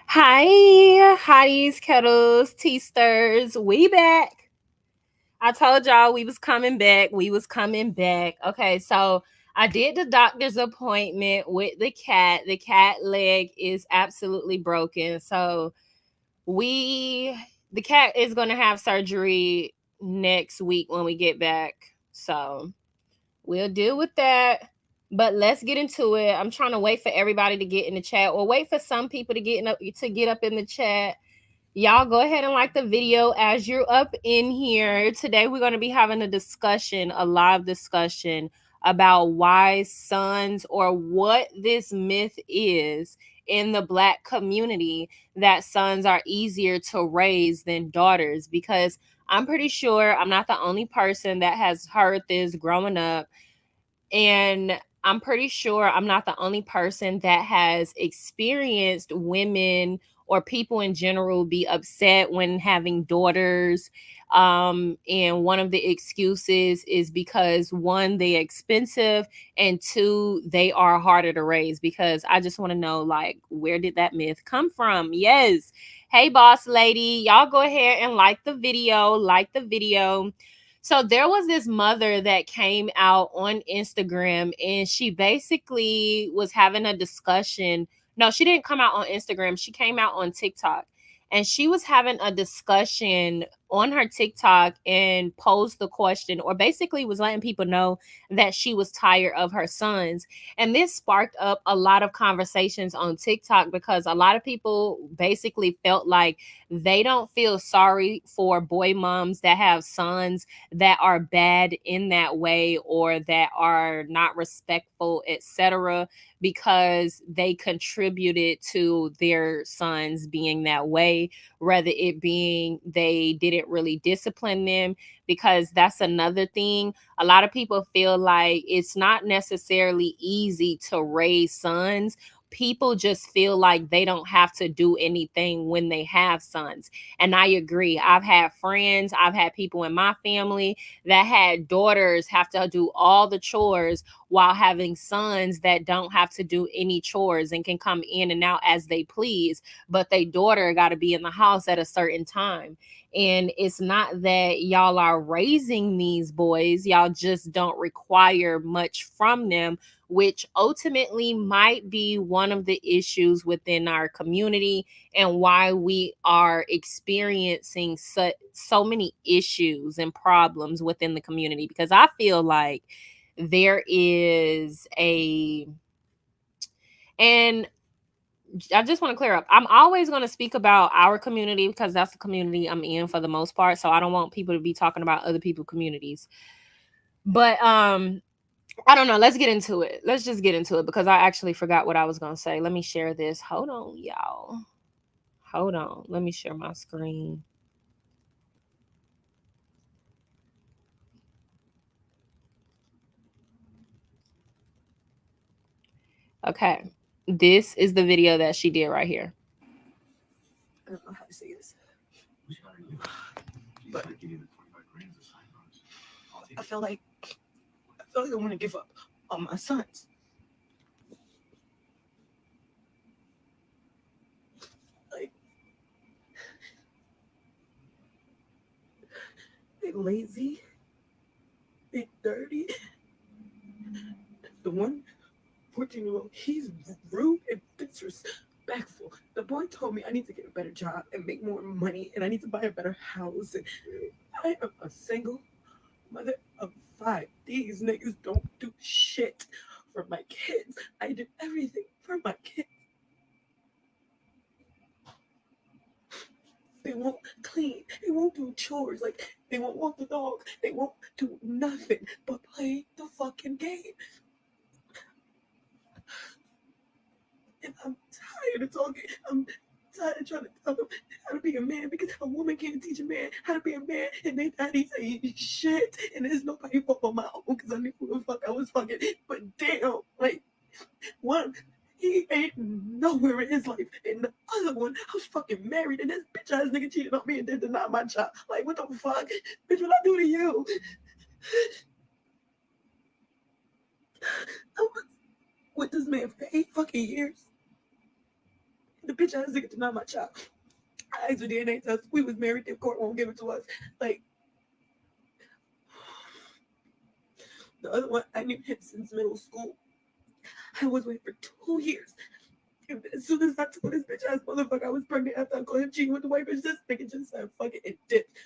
Hi, hotties, kettles, tea stirs. We back. I told y'all we was coming back. We was coming back. Okay, so I did the doctor's appointment with the cat. The cat leg is absolutely broken. So we the cat is gonna have surgery next week when we get back. So we'll deal with that. But let's get into it. I'm trying to wait for everybody to get in the chat, or wait for some people to get up in the chat. Y'all go ahead and like the video as you're up in here. Today we're going to be having a discussion, a live discussion about why sons, or what this myth is in the Black community, that sons are easier to raise than daughters. Because I'm pretty sure I'm not the only person that has heard this growing up, and I'm pretty sure I'm not the only person that has experienced women or people in general be upset when having daughters. And one of the excuses is because, one, they're expensive, and two, they are harder to raise. Because I just want to know, like, where did that myth come from? Yes. Hey, boss lady, y'all go ahead and like the video. Like the video. So there was this mother that came out on Instagram, and she basically was having a discussion. No, she didn't come out on Instagram. She came out on TikTok, and she was having a discussion on her TikTok and posed the question, or basically was letting people know that she was tired of her sons. And this sparked up a lot of conversations on TikTok, because a lot of people basically felt like they don't feel sorry for boy moms that have sons that are bad in that way, or that are not respectful, etc., because they contributed to their sons being that way, rather it being they didn't really discipline them. Because that's another thing. A lot of people feel like it's not necessarily easy to raise sons. People just feel like they don't have to do anything when they have sons. And I agree. I've had friends, I've had people in my family that had daughters have to do all the chores, while having sons that don't have to do any chores and can come in and out as they please. But their daughter got to be in the house at a certain time. And it's not that y'all are raising these boys, y'all just don't require much from them, which ultimately might be one of the issues within our community, and why we are experiencing so many issues and problems within the community. Because I feel like there is a and I just want to clear up. I'm always going to speak about our community, because that's the community I'm in for the most part. So I don't want people to be talking about other people's communities. But I don't know. Let's get into it. Let's just get into it, because I actually forgot what I was going to say. Let me share this. Hold on, y'all. Hold on. Let me share my screen. Okay. This is the video that she did right here. I don't know how to say this. But I feel like I want to give up on my sons. Like, they lazy, they dirty. The one 14-year-old, he's rude and disrespectful. The boy told me I need to get a better job and make more money, and I need to buy a better house. And I am a single mother of 5. These niggas don't do shit for my kids. I do everything for my kids. They won't clean. They won't do chores. Like, they won't walk the dog. They won't do nothing but play the fucking game. And I'm tired of talking. I'm tired of trying to tell them how to be a man, because a woman can't teach a man how to be a man, and they daddy saying shit, and there's nobody fault on my own, because I knew who the fuck I was fucking. But damn, like, one, he ain't nowhere in his life, and the other one, I was fucking married, and this bitch ass nigga cheated on me and then denied my child. Like, what the fuck, bitch? What I do to you? I was with this man for 8 fucking years. The bitch ass nigga denied my child. I asked for DNA test. We was married. The court won't give it to us. Like, the other one, I knew him since middle school. I was waiting for 2 years. And as soon as I told this bitch ass motherfucker I was pregnant after I called him cheating with the white bitch, this nigga just said fuck it and dipped.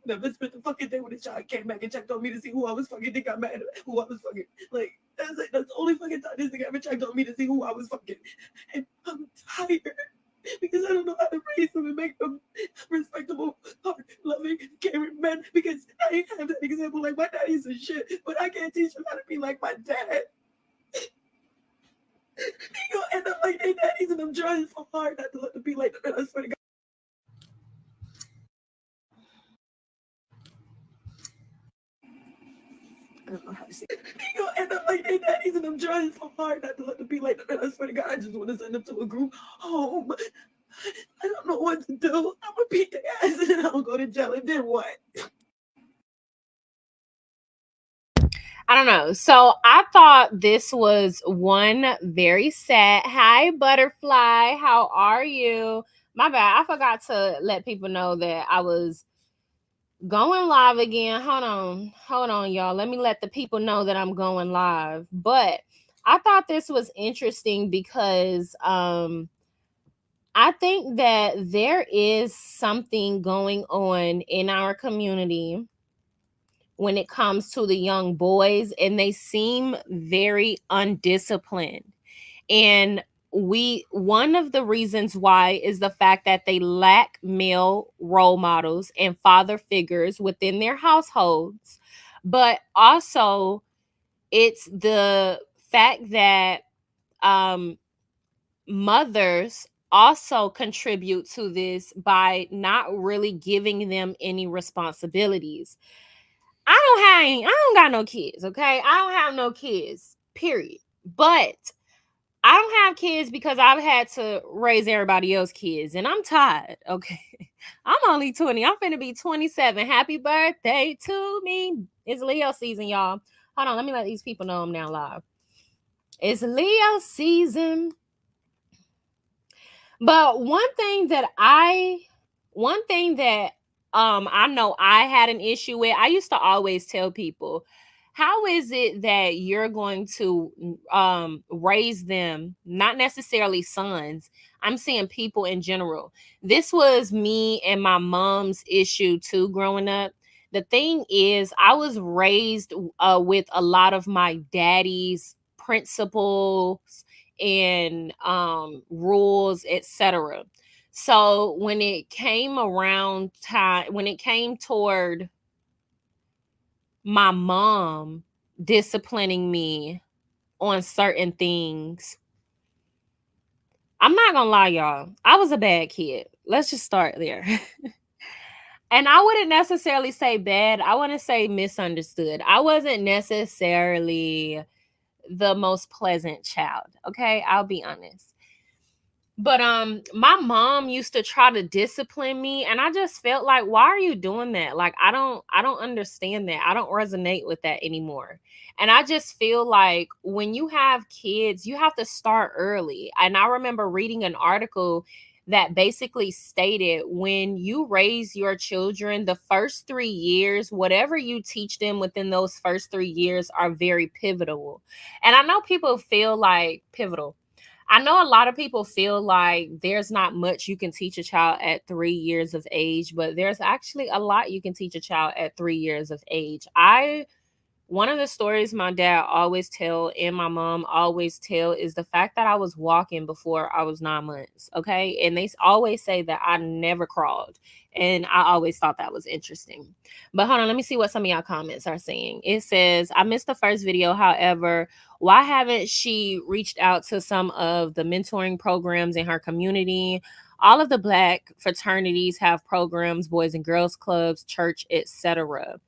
Never spent the fucking day with the child. Came back and checked on me to see who I was fucking. Think got mad at who I was fucking. Like, that's it. That's the only fucking time this nigga ever checked on me to see who I was fucking. And I'm tired because I don't know how to raise them and make them respectable, hard, loving, caring men. Because I ain't have that example. Like, my daddy's a shit, but I can't teach him how to be like my dad. He gonna end up like their daddies, and I'm trying so hard not to let them be like them. I swear to God. I don't know how to say it. He gonna end up like their daddies, and I'm trying so hard not to let them be like them. I swear to God, I just want to send them to a group home. I don't know what to do. I'm gonna beat their ass, and then I'm gonna go to jail, and then what? I don't know. So I thought this was one very sad. Hi, Butterfly. How are you? My bad. I forgot to let people know that I was going live again. Hold on, y'all. Let me let the people know that I'm going live. But I thought this was interesting because I think that there is something going on in our community when it comes to the young boys, and they seem very undisciplined. And one of the reasons why is the fact that they lack male role models and father figures within their households. But also it's the fact that mothers also contribute to this by not really giving them any responsibilities. I don't got no kids, okay? I don't have no kids, period. But I don't have kids because I've had to raise everybody else's kids, and I'm tired, okay? I'm only 20. I'm finna be 27. Happy birthday to me. It's Leo season, y'all. Hold on, let me let these people know I'm now live. It's Leo season. But one thing that I know I had an issue with, I used to always tell people, how is it that you're going to raise them, not necessarily sons, I'm saying people in general. This was me and my mom's issue too growing up. The thing is, I was raised with a lot of my daddy's principles and rules, etc. So when it came toward my mom disciplining me on certain things, I'm not gonna lie, y'all, I was a bad kid. Let's just start there. And I wouldn't necessarily say bad, I want to say misunderstood. I wasn't necessarily the most pleasant child, okay? I'll be honest. But my mom used to try to discipline me, and I just felt like, why are you doing that? Like, I don't understand that. I don't resonate with that anymore. And I just feel like when you have kids, you have to start early. And I remember reading an article that basically stated, when you raise your children, the first 3 years, whatever you teach them within those first 3 years are very pivotal. And I know people feel like pivotal. I know a lot of people feel like there's not much you can teach a child at 3 years of age, but there's actually a lot you can teach a child at 3 years of age. One of the stories my dad always tell and my mom always tell is the fact that I was walking before I was 9 months, okay? And they always say that I never crawled. And I always thought that was interesting. But hold on, let me see what some of y'all comments are saying. It says, I missed the first video. However, why haven't she reached out to some of the mentoring programs in her community? All of the Black fraternities have programs, Boys and Girls Clubs, church, etc.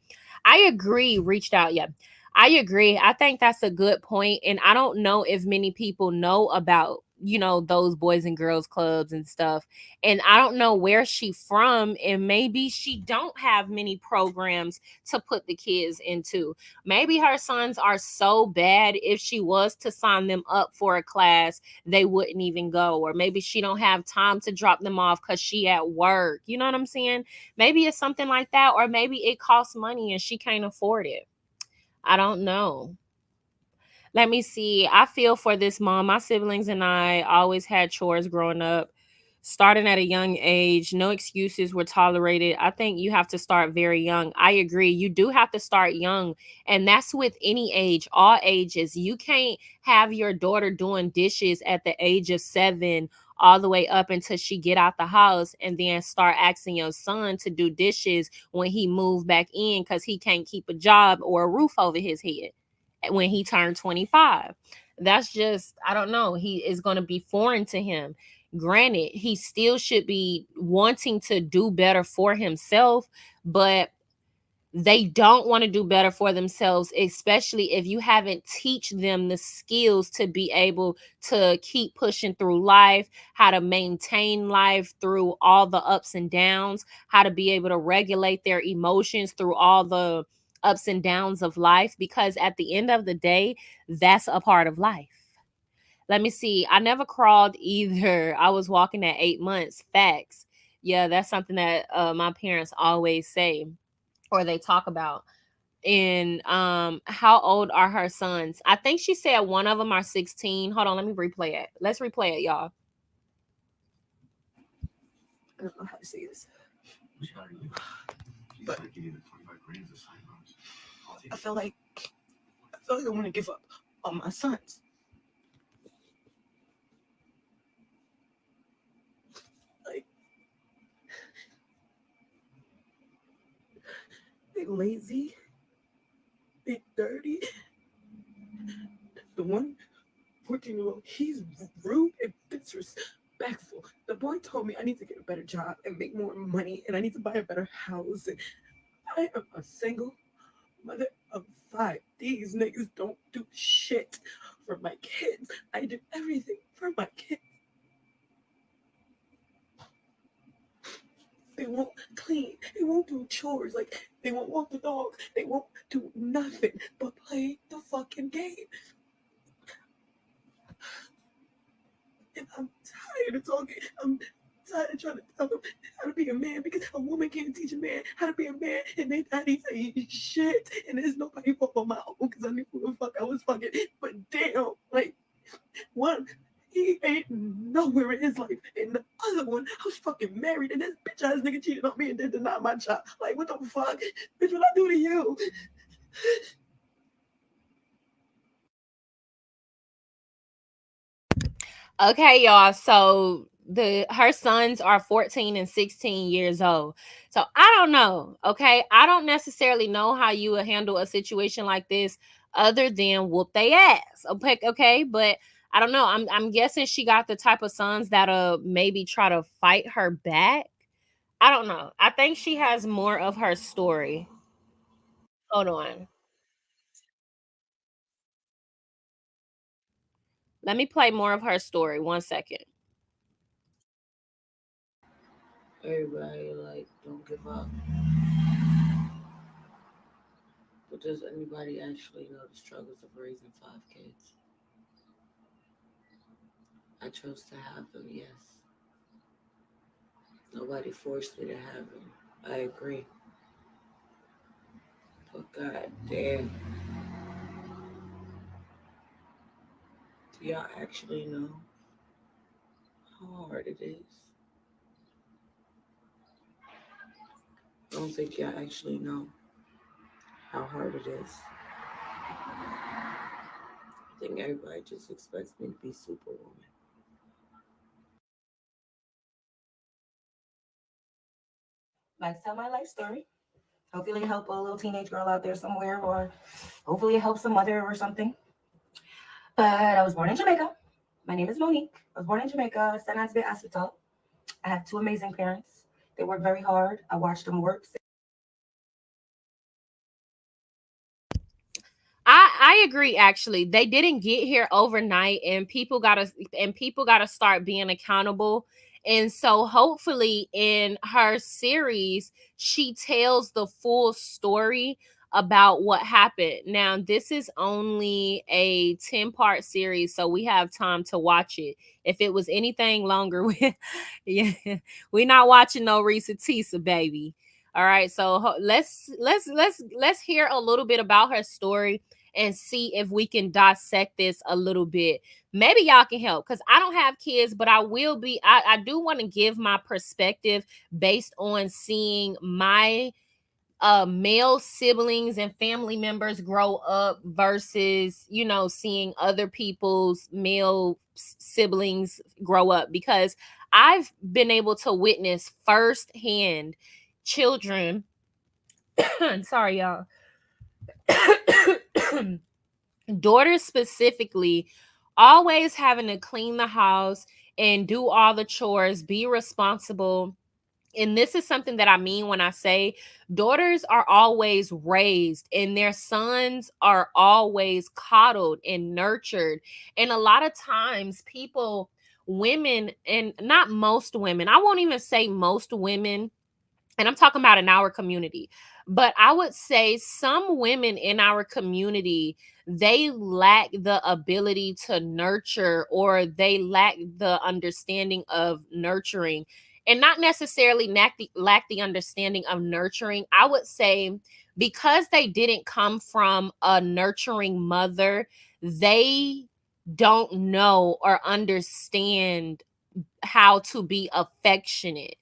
I agree, reached out. Yeah, I agree. I think that's a good point. And I don't know if many people know about those boys and girls clubs and stuff. And I don't know where she from, and maybe she don't have many programs to put the kids into. Maybe her sons are so bad, if she was to sign them up for a class, they wouldn't even go. Or maybe she don't have time to drop them off because she at work. You know what I'm saying? Maybe it's something like that. Or maybe it costs money and she can't afford it. I don't know. Let me see. I feel for this mom. My siblings and I always had chores growing up, starting at a young age. No excuses were tolerated. I think you have to start very young. I agree. You do have to start young. And that's with any age, all ages. You can't have your daughter doing dishes at the age of 7 all the way up until she get out the house, and then start asking your son to do dishes when he moved back in because he can't keep a job or a roof over his head when he turned 25. That's just, I don't know. He is going to be foreign to him. Granted, he still should be wanting to do better for himself, but they don't want to do better for themselves, especially if you haven't teach them the skills to be able to keep pushing through life, how to maintain life through all the ups and downs, how to be able to regulate their emotions through all the ups and downs of life, because at the end of the day, that's a part of life. Let me see. I never crawled either. I was walking at 8 months. Facts. Yeah, that's something that my parents always say, or they talk about. And how old are her sons? I think she said one of them are 16. Hold on, let me replay it. Let's replay it, y'all. I don't know how to say this, but I feel like I want to give up on my sons. Like, they lazy, they dirty. The one 14-year-old, he's rude and disrespectful. The boy told me I need to get a better job and make more money, and I need to buy a better house. And I am a single mother of 5. These niggas don't do shit for my kids. I do everything for my kids. They won't clean. They won't do chores. Like, they won't walk the dog. They won't do nothing but play the fucking game. And I'm tired of talking. I'm tired of trying to tell them how to be a man, because a woman can't teach a man how to be a man, and they daddy say shit. And there's nobody fault on my own, because I knew who the fuck I was fucking. But damn, like, one, he ain't nowhere in his life. And the other one, I was fucking married, and this bitch ass nigga cheated on me and then denied my child. Like, what the fuck? Bitch, what I do to you? Okay, y'all. So her sons are 14 and 16 years old. So I don't know. Okay. I don't necessarily know how you would handle a situation like this other than whoop they ass. Okay, okay. But I don't know. I'm guessing she got the type of sons that'll maybe try to fight her back. I don't know. I think she has more of her story. Hold on. Let me play more of her story. 1 second. Everybody, like, don't give up. But does anybody actually know the struggles of raising 5 kids? I chose to have them, yes. Nobody forced me to have them. I agree. But god damn, do y'all actually know how hard it is? I don't think y'all actually know how hard it is. I think everybody just expects me to be Superwoman. Like, tell my life story. Hopefully it help a little teenage girl out there somewhere, or hopefully it helps a mother or something. But I was born in Jamaica. My name is Monique. I was born in Jamaica, St. Anne's Bay Hospital. I have two amazing parents. They work very hard. I watched them work. I agree. Actually, they didn't get here overnight, and people gotta start being accountable. And so, hopefully, in her series, she tells the full story about what happened. Now, this is only a 10-part series, so we have time to watch it. If it was anything longer, yeah, we're not watching no Risa Tisa, baby. All right, so let's hear a little bit about her story and see if we can dissect this a little bit. Maybe y'all can help, because I don't have kids, but I do want to give my perspective based on seeing my male siblings and family members grow up versus, seeing other people's male siblings grow up, because I've been able to witness firsthand children sorry y'all daughters specifically always having to clean the house and do all the chores, be responsible. And this is something that I mean when I say daughters are always raised and their sons are always coddled and nurtured. And a lot of times, women, and not most women, I won't even say most women, and I'm talking about in our community, but I would say some women in our community, they lack the ability to nurture, or they lack the understanding of nurturing, and not necessarily lack the understanding of nurturing. I would say because they didn't come from a nurturing mother, they don't know or understand how to be affectionate.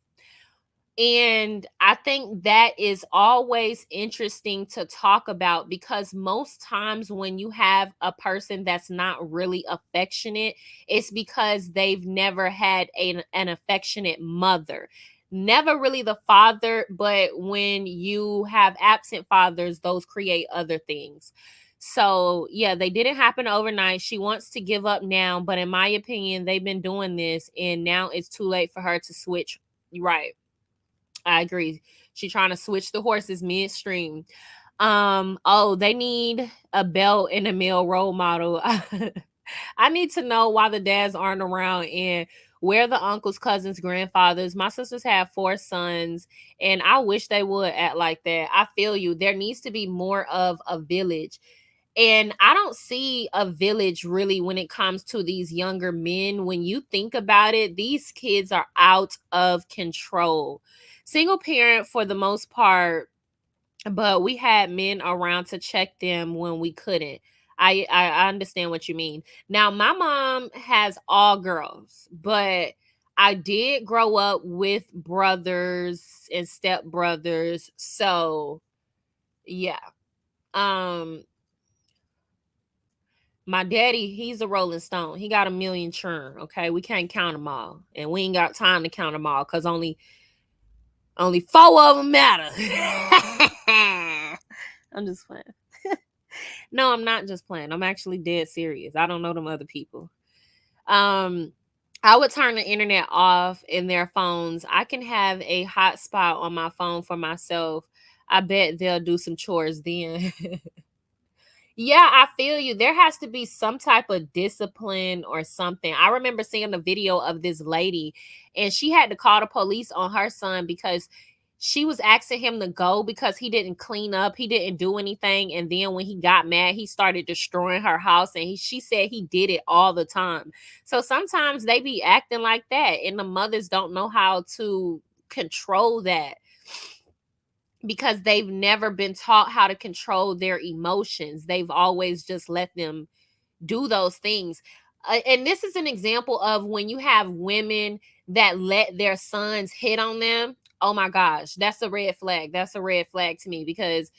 And I think that is always interesting to talk about, because most times when you have a person that's not really affectionate, it's because they've never had an affectionate mother. Never really the father, but when you have absent fathers, those create other things. So, yeah, they didn't happen overnight. She wants to give up now, but in my opinion, they've been doing this, and now it's too late for her to switch. Right. I agree. She trying to switch the horses midstream. Oh, they need a belt and a male role model. I need to know why the dads aren't around, and where the uncles, cousins, grandfathers. My sisters have 4 sons, and I wish they would act like that. I feel you. There needs to be more of a village. And I don't see a village really when it comes to these younger men. When you think about it, these kids are out of control. Single parent for the most part, but we had men around to check them when we couldn't. I understand what you mean. Now, my mom has all girls, but I did grow up with brothers and stepbrothers. So, yeah. Um My daddy, he's a Rolling Stone. He got a million churn. Okay, we can't count them all, and we ain't got time to count them all, because only 4 of them matter. I'm just playing. No, I'm not just playing. I'm actually dead serious. I don't know them other people. Um, I would turn the internet off in their phones. I can have a hotspot on my phone for myself. I bet they'll do some chores then. Yeah, I feel you. There has to be some type of discipline or something. I remember seeing a video of this lady, and she had to call the police on her son because she was asking him to go because he didn't clean up, he didn't do anything, and then when he got mad, he started destroying her house, and she said he did it all the time. So sometimes they be acting like that, and the mothers don't know how to control that, because they've never been taught how to control their emotions. They've always just let them do those things. And this is an example of when you have women that let their sons hit on them. Oh my gosh, that's a red flag. That's a red flag to me, because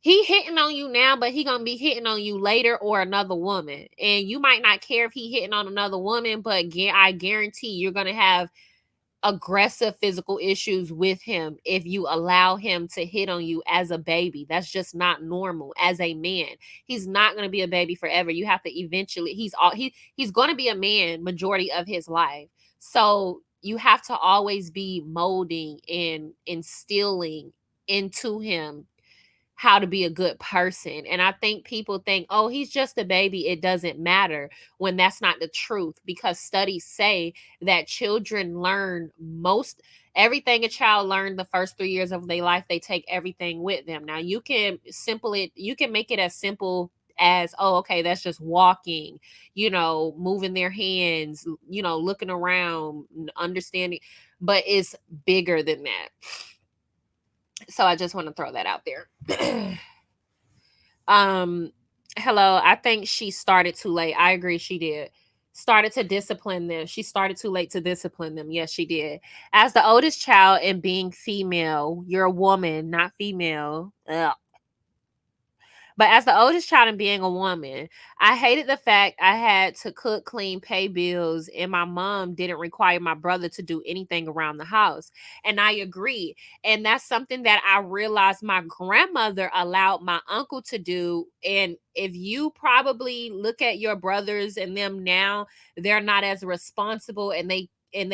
he hitting on you now, but he gonna be hitting on you later, or another woman. And you might not care if he hitting on another woman, but I guarantee you're gonna have aggressive physical issues with him if you allow him to hit on you as a baby. That's just not normal as a man. He's not going to be a baby forever. You have to eventually, he's going to be a man majority of his life. So you have to always be molding and instilling into him how to be a good person. And I think people think, oh, he's just a baby, it doesn't matter, when that's not the truth, because studies say that children learn most everything a child learned the first 3 years of their life. They take everything with them. Now you can make it as simple as, oh, okay, that's just walking, moving their hands, looking around, understanding, but it's bigger than that. So I just want to throw that out there. um Hello, I think she started too late. I agree, she did. Started to discipline them. She started too late to discipline them. Yes, she did. As the oldest child and being female, you're a woman, not female. Ugh. But as the oldest child and being a woman, I hated the fact I had to cook, clean, pay bills, and my mom didn't require my brother to do anything around the house. And I agree. And that's something that I realized my grandmother allowed my uncle to do. And if you probably look at your brothers and them now, they're not as responsible, and they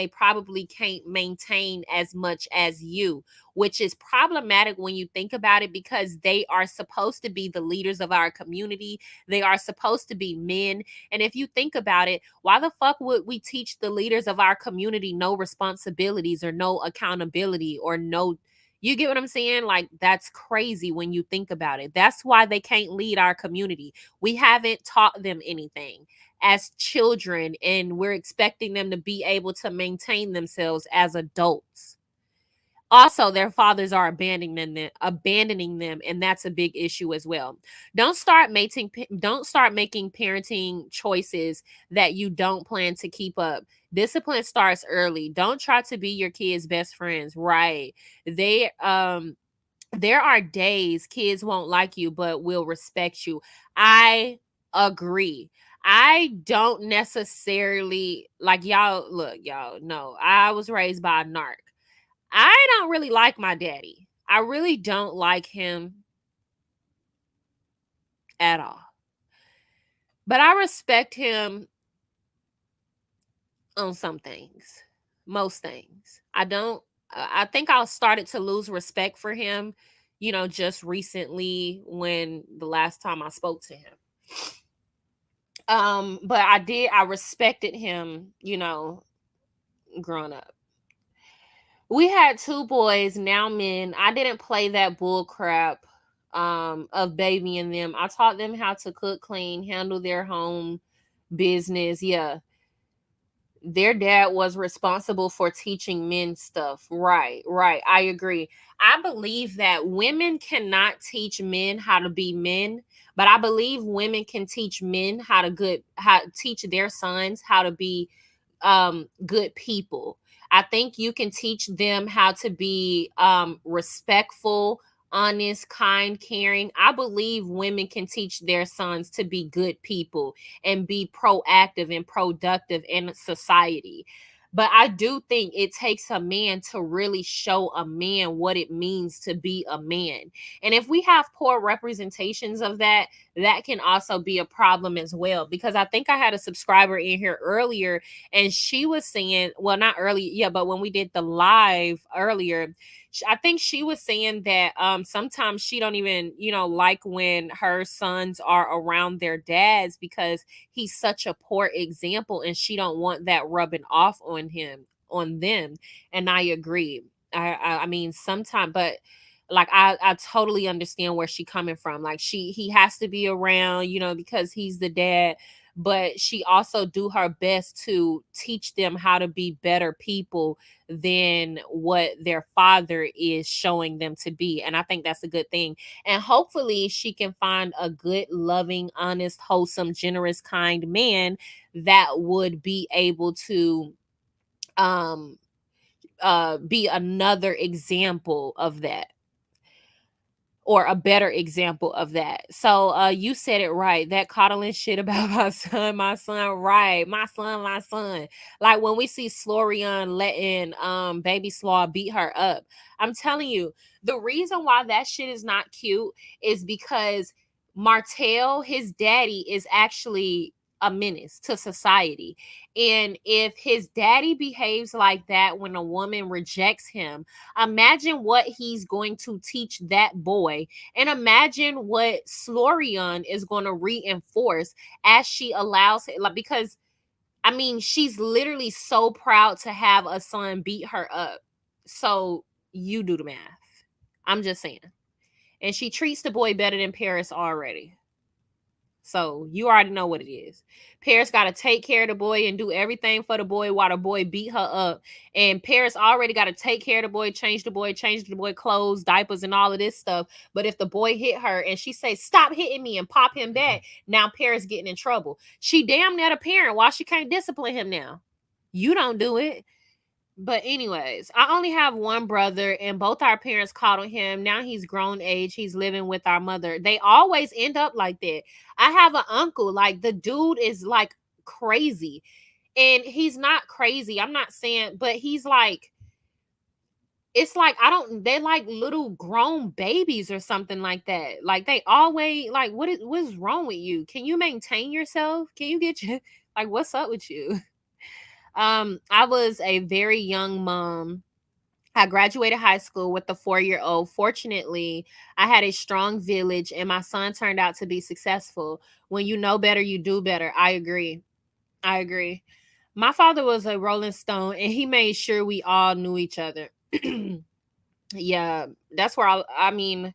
probably can't maintain as much as you, which is problematic when you think about it, because they are supposed to be the leaders of our community. They are supposed to be men. And if you think about it, why the fuck would we teach the leaders of our community no responsibilities or no accountability or no, you get what I'm saying? Like, that's crazy when you think about it. That's why they can't lead our community. We haven't taught them anything as children, and we're expecting them to be able to maintain themselves as adults. Also, their fathers are abandoning them, and that's a big issue as well. Don't start making parenting choices that you don't plan to keep up. Discipline starts early. Don't try to be your kids' best friends, right? They There are days kids won't like you but will respect you. I agree. I don't necessarily like, y'all. Look, y'all know I was raised by a narc. I don't really like my daddy. I really don't like him at all. But I respect him on some things, most things. I don't, I think I started to lose respect for him, just recently when the last time I spoke to him. But I respected him, growing up. We had two boys, now men. I didn't play that bull crap of babying them. I taught them how to cook, clean, handle their home business. Yeah. Their dad was responsible for teaching men stuff. Right, right. I agree. I believe that women cannot teach men how to be men, but I believe women can teach men how teach their sons how to be good people. I think you can teach them how to be respectful, honest, kind, caring. I believe women can teach their sons to be good people and be proactive and productive in society. But I do think it takes a man to really show a man what it means to be a man. And if we have poor representations of that, that can also be a problem as well. Because I think I had a subscriber in here earlier, and she was saying, well, not early, yeah, but when we did the live earlier, I think she was saying that sometimes she don't even, like when her sons are around their dads, because he's such a poor example, and she don't want that rubbing off on them. And I agree. I mean, sometimes, but like, I totally understand where she coming from. Like, he has to be around, because he's the dad, but she also do her best to teach them how to be better people than what their father is showing them to be. And I think that's a good thing. And hopefully she can find a good, loving, honest, wholesome, generous, kind man that would be able to um be another example of that, or a better example of that. So you said it right. That coddling shit about my son, right. My son. Like when we see Slorian letting baby Slaw beat her up. I'm telling you, the reason why that shit is not cute is because Martell, his daddy, is actually a menace to society. And if his daddy behaves like that when a woman rejects him, imagine what he's going to teach that boy. And imagine what Slorian is going to reinforce as she allows it. Like, because I mean, she's literally so proud to have a son beat her up. So you do the math. I'm just saying. And she treats the boy better than Paris already. So you already know what it is. Paris got to take care of the boy and do everything for the boy while the boy beat her up. And Paris already got to take care of the boy, change the boy clothes, diapers, and all of this stuff. But if the boy hit her and she say, "Stop hitting me," and pop him back, now Paris getting in trouble. She damn near the parent. Why she can't discipline him now? You don't do it. But anyways, I only have one brother and both our parents coddle him. Now he's grown age. He's living with our mother. They always end up like that. I have an uncle, like the dude is like crazy. And he's not crazy. I'm not saying, but he's like, it's like I don't they're like little grown babies or something like that. Like they always like what's wrong with you? Can you maintain yourself? Can you get your like what's up with you? I was a very young mom. I graduated high school with a 4-year-old. Fortunately, I had a strong village and my son turned out to be successful. When you know better, you do better. I agree. I agree. My father was a Rolling Stone and he made sure we all knew each other. Yeah, that's where I mean,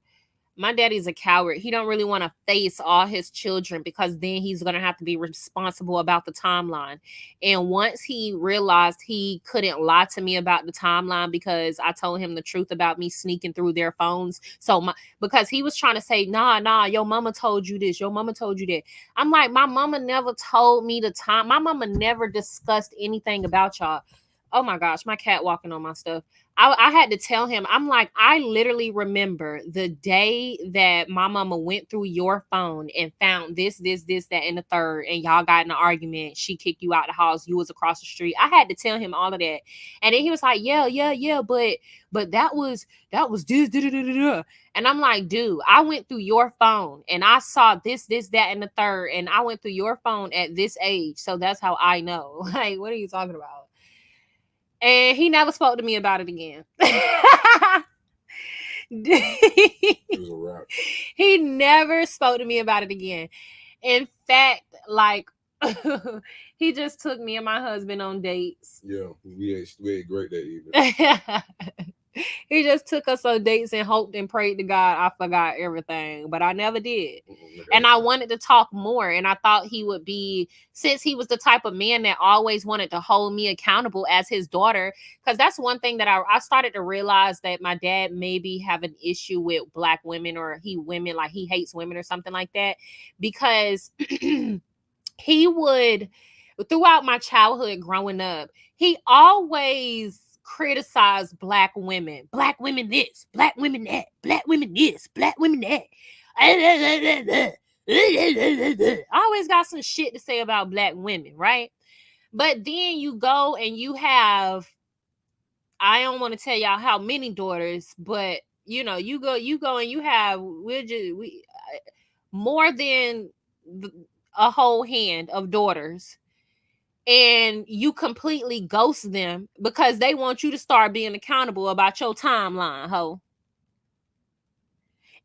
my daddy's a coward. He don't really want to face all his children because then he's going to have to be responsible about the timeline. And once he realized he couldn't lie to me about the timeline because I told him the truth about me sneaking through their phones. So because he was trying to say, nah, your mama told you this, your mama told you that. I'm like, my mama never told me the time. My mama never discussed anything about y'all. Oh my gosh, my cat walking on my stuff. I had to tell him, I'm like, I literally remember the day that my mama went through your phone and found this, that, and the third, and y'all got in an argument. She kicked you out the house. You was across the street. I had to tell him all of that. And then he was like, yeah, but that was this, da, da, da, da, da. And I'm like, dude, I went through your phone and I saw this, that, and the third, and I went through your phone at this age. So that's how I know. Like, what are you talking about? And he never spoke to me about it again. He never spoke to me about it again. In fact, like he just took me and my husband on dates. Yeah, we ate great that evening. He just took us on dates and hoped and prayed to God I forgot everything, but I never did. And I wanted to talk more, and I thought he would be, since he was the type of man that always wanted to hold me accountable as his daughter, because that's one thing that I started to realize, that my dad maybe have an issue with Black women, or like he hates women or something like that, because he would, throughout my childhood growing up, he always criticized Black women. Black women this, Black women that, Black women this, Black women that. I always got some shit to say about Black women, right? But then you go and you have, I don't want to tell y'all how many daughters, but you know, you go and you have, more than a whole hand of daughters, and you completely ghost them because they want you to start being accountable about your timeline, ho,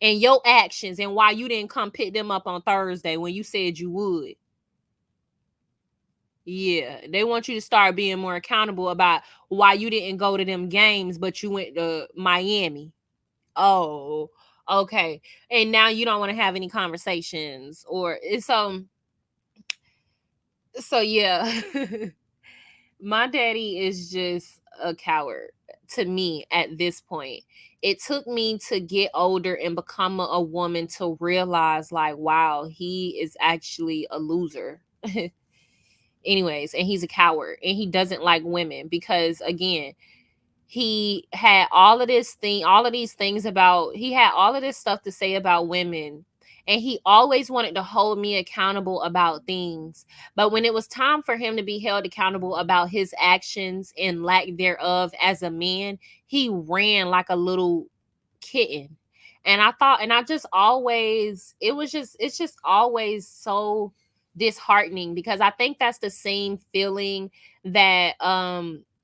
and your actions, and why you didn't come pick them up on Thursday when you said you would. Yeah, they want you to start being more accountable about why you didn't go to them games, but you went to Miami. Oh, okay. And now you don't want to have any conversations, or it's so yeah. My daddy is just a coward to me at this point. It took me to get older and become a woman to realize, like, wow, he is actually a loser. Anyways, and he's a coward and he doesn't like women because, again, he had all of these things about, he had all of this stuff to say about women, and he always wanted to hold me accountable about things. But when it was time for him to be held accountable about his actions and lack thereof as a man, he ran like a little kitten. And I just always, it's just always so disheartening, because I think that's the same feeling that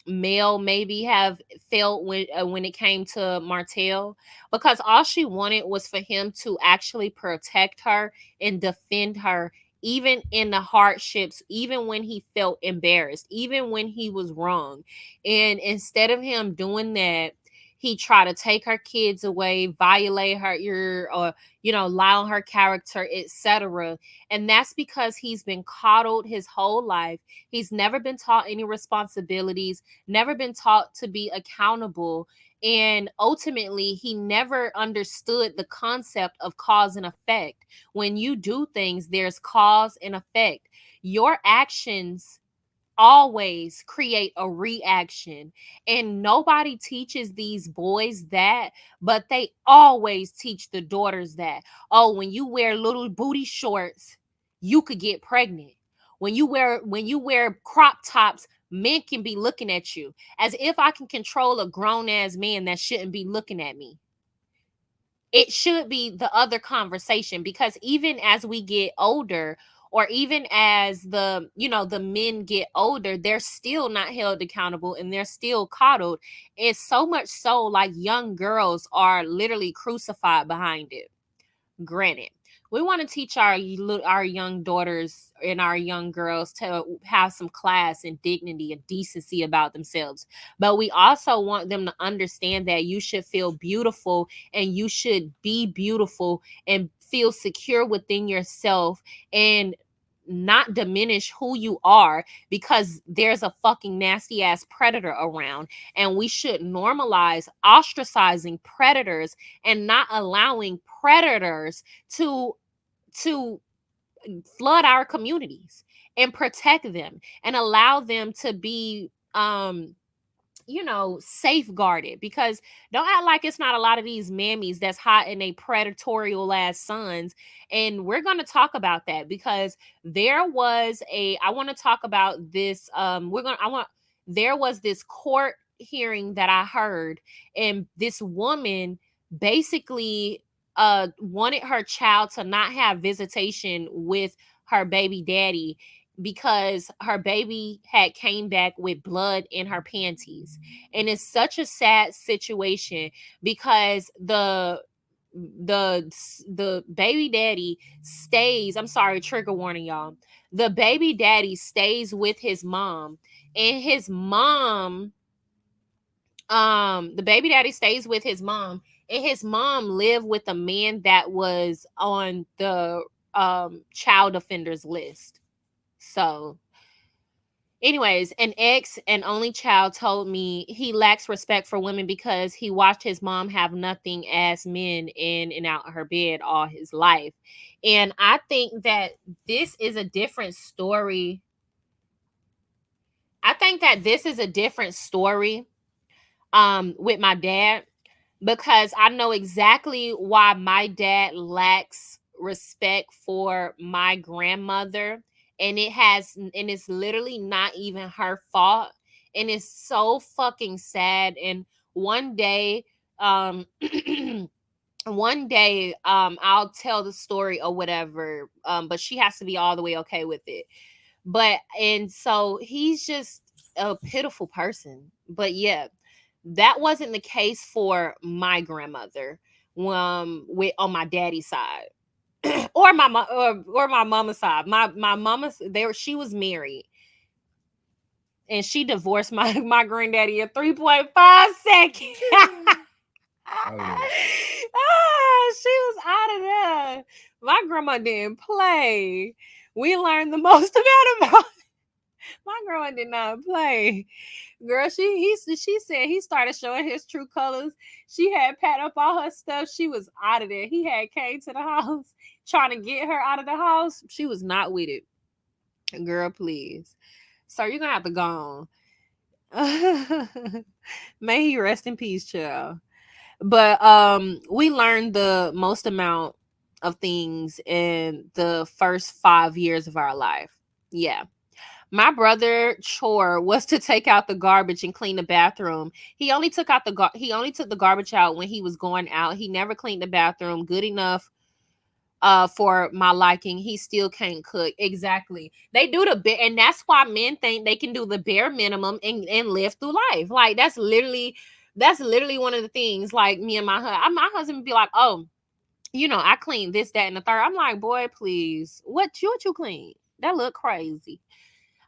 Mel maybe have felt when it came to Martell, because all she wanted was for him to actually protect her and defend her, even in the hardships, even when he felt embarrassed, even when he was wrong. And instead of him doing that, he tried to take her kids away, violate her ear, or lie on her character, etc. And that's because he's been coddled his whole life. He's never been taught any responsibilities, never been taught to be accountable. And ultimately, he never understood the concept of cause and effect. When you do things, there's cause and effect. Your actions always create a reaction. And nobody teaches these boys that, but they always teach the daughters that. Oh, when you wear little booty shorts, you could get pregnant. When you wear crop tops, men can be looking at you. As if I can control a grown ass man that shouldn't be looking at me. It should be the other conversation, because even as we get older, or even as the men get older, they're still not held accountable and they're still coddled. It's so much so, like, young girls are literally crucified behind it. Granted, we want to teach our young daughters and our young girls to have some class and dignity and decency about themselves, but we also want them to understand that you should feel beautiful and you should be beautiful and feel secure within yourself, and not diminish who you are because there's a fucking nasty ass predator around. And we should normalize ostracizing predators and not allowing predators to flood our communities, and protect them and allow them to be safeguarded. Because don't act like it's not a lot of these mammies that's hot in a predatorial ass sons. And we're going to talk about that, because I want to talk about this. There was this court hearing that I heard, and this woman basically wanted her child to not have visitation with her baby daddy, because her baby had came back with blood in her panties. And it's such a sad situation, because the baby daddy stays, I'm sorry, trigger warning, y'all. The baby daddy stays with his mom, and his mom the baby daddy stays with his mom, and his mom lived with a man that was on the child offenders list. So, anyways, an ex and only child told me he lacks respect for women because he watched his mom have nothing as men in and out of her bed all his life. And I think that this is a different story. I think that this is a different story with my dad, because I know exactly why my dad lacks respect for my grandmother, and it's literally not even her fault, and it's so fucking sad. And one day um I'll tell the story or whatever, but she has to be all the way okay with it. But and so he's just a pitiful person. But yeah, that wasn't the case for my grandmother, with on my daddy's side, or or my mama's side. My mama's she was married, and she divorced my granddaddy in 3.5 seconds. She was out of there. My grandma didn't play. We learned the most amount about. My grandma did not play. Girl, she said he started showing his true colors. She had packed up all her stuff. She was out of there. He had came to the house trying to get her out of the house. She was not with it. Girl, please. So you're gonna have to go on. May he rest in peace, child. But we learned the most amount of things in the first 5 years of our life. Yeah. My brother chore was to take out the garbage and clean the bathroom. He only took the garbage out when he was going out. He never cleaned the bathroom good enough for my liking. He still can't cook. Exactly. They do the bare, and that's why men think they can do the bare minimum and live through life. Like that's literally one of the things. Like me and my husband be like, oh, I clean this, that, and the third. I'm like, boy, please, what you clean? That look crazy.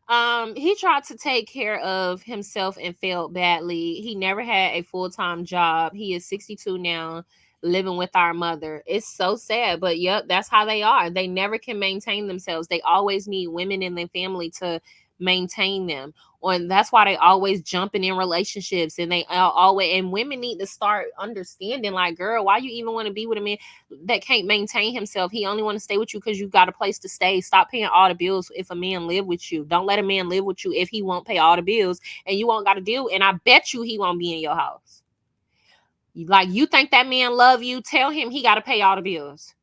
He tried to take care of himself and failed badly. He never had a full-time job. He is 62 now, living with our mother. It's so sad, but yep, that's how they are. They never can maintain themselves. They always need women in their family to maintain them. And that's why they always jumping in relationships, and they always, and women need to start understanding, like, girl, why you even want to be with a man that can't maintain himself? He only want to stay with you because you got a place to stay. Stop paying all the bills if a man live with you. Don't let a man live with you if he won't pay all the bills and you won't got to deal. And I bet you he won't be in your house. Like, you think that man love you? Tell him he got to pay all the bills.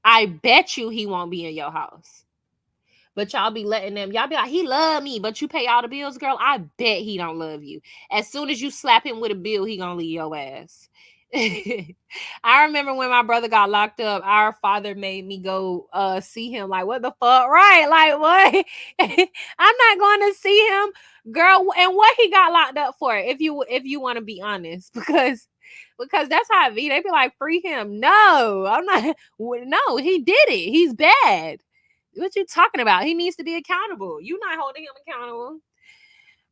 I bet you he won't be in your house. But y'all be letting them, y'all be like, he love me, but you pay all the bills, girl. I bet he don't love you. As soon as you slap him with a bill, he gonna leave your ass. I remember when my brother got locked up, our father made me go see him. Like, what the fuck? Right? Like, what? I'm not going to see him, girl. And what he got locked up for? If you want to be honest, because that's how it be. They be like, free him. No, I'm not. No, he did it. He's bad. What you talking about? He needs to be accountable. You not holding him accountable.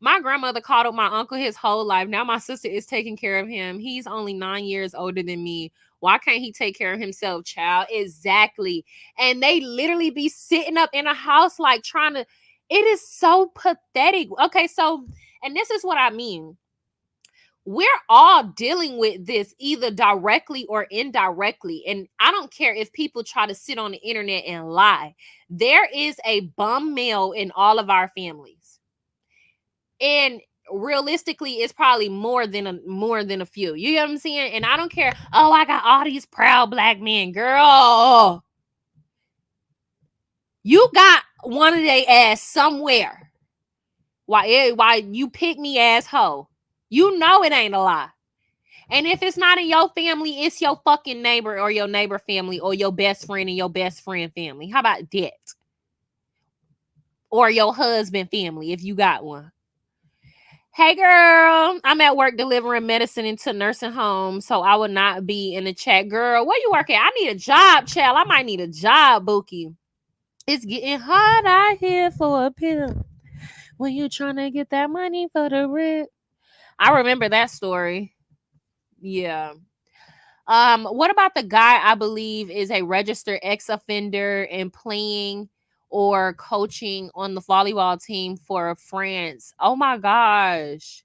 My grandmother coddled my uncle his whole life. Now my sister is taking care of him. He's only 9 years older than me. Why can't he take care of himself, child? Exactly. And they literally be sitting up in a house like trying to. It is so pathetic. Okay, so, and this is what I mean. We're all dealing with this either directly or indirectly. And I don't care if people try to sit on the internet and lie. There is a bum male in all of our families. And realistically, it's probably more than a few. You know what I'm saying? And I don't care. Oh, I got all these proud black men. Girl, you got one of they ass somewhere. Why you pick me asshole? You know it ain't a lie. And if it's not in your family, it's your fucking neighbor or your neighbor family or your best friend and your best friend family. How about that? Or your husband family if you got one. Hey girl, I'm at work delivering medicine into nursing homes, so I will not be in the chat. Girl, where you working? I need a job, child. I might need a job, Bookie. It's getting hard out here for a pill when you trying to get that money for the rent. I remember that story. Yeah. What about the guy I believe is a registered ex-offender and playing or coaching on the volleyball team for France? Oh my gosh.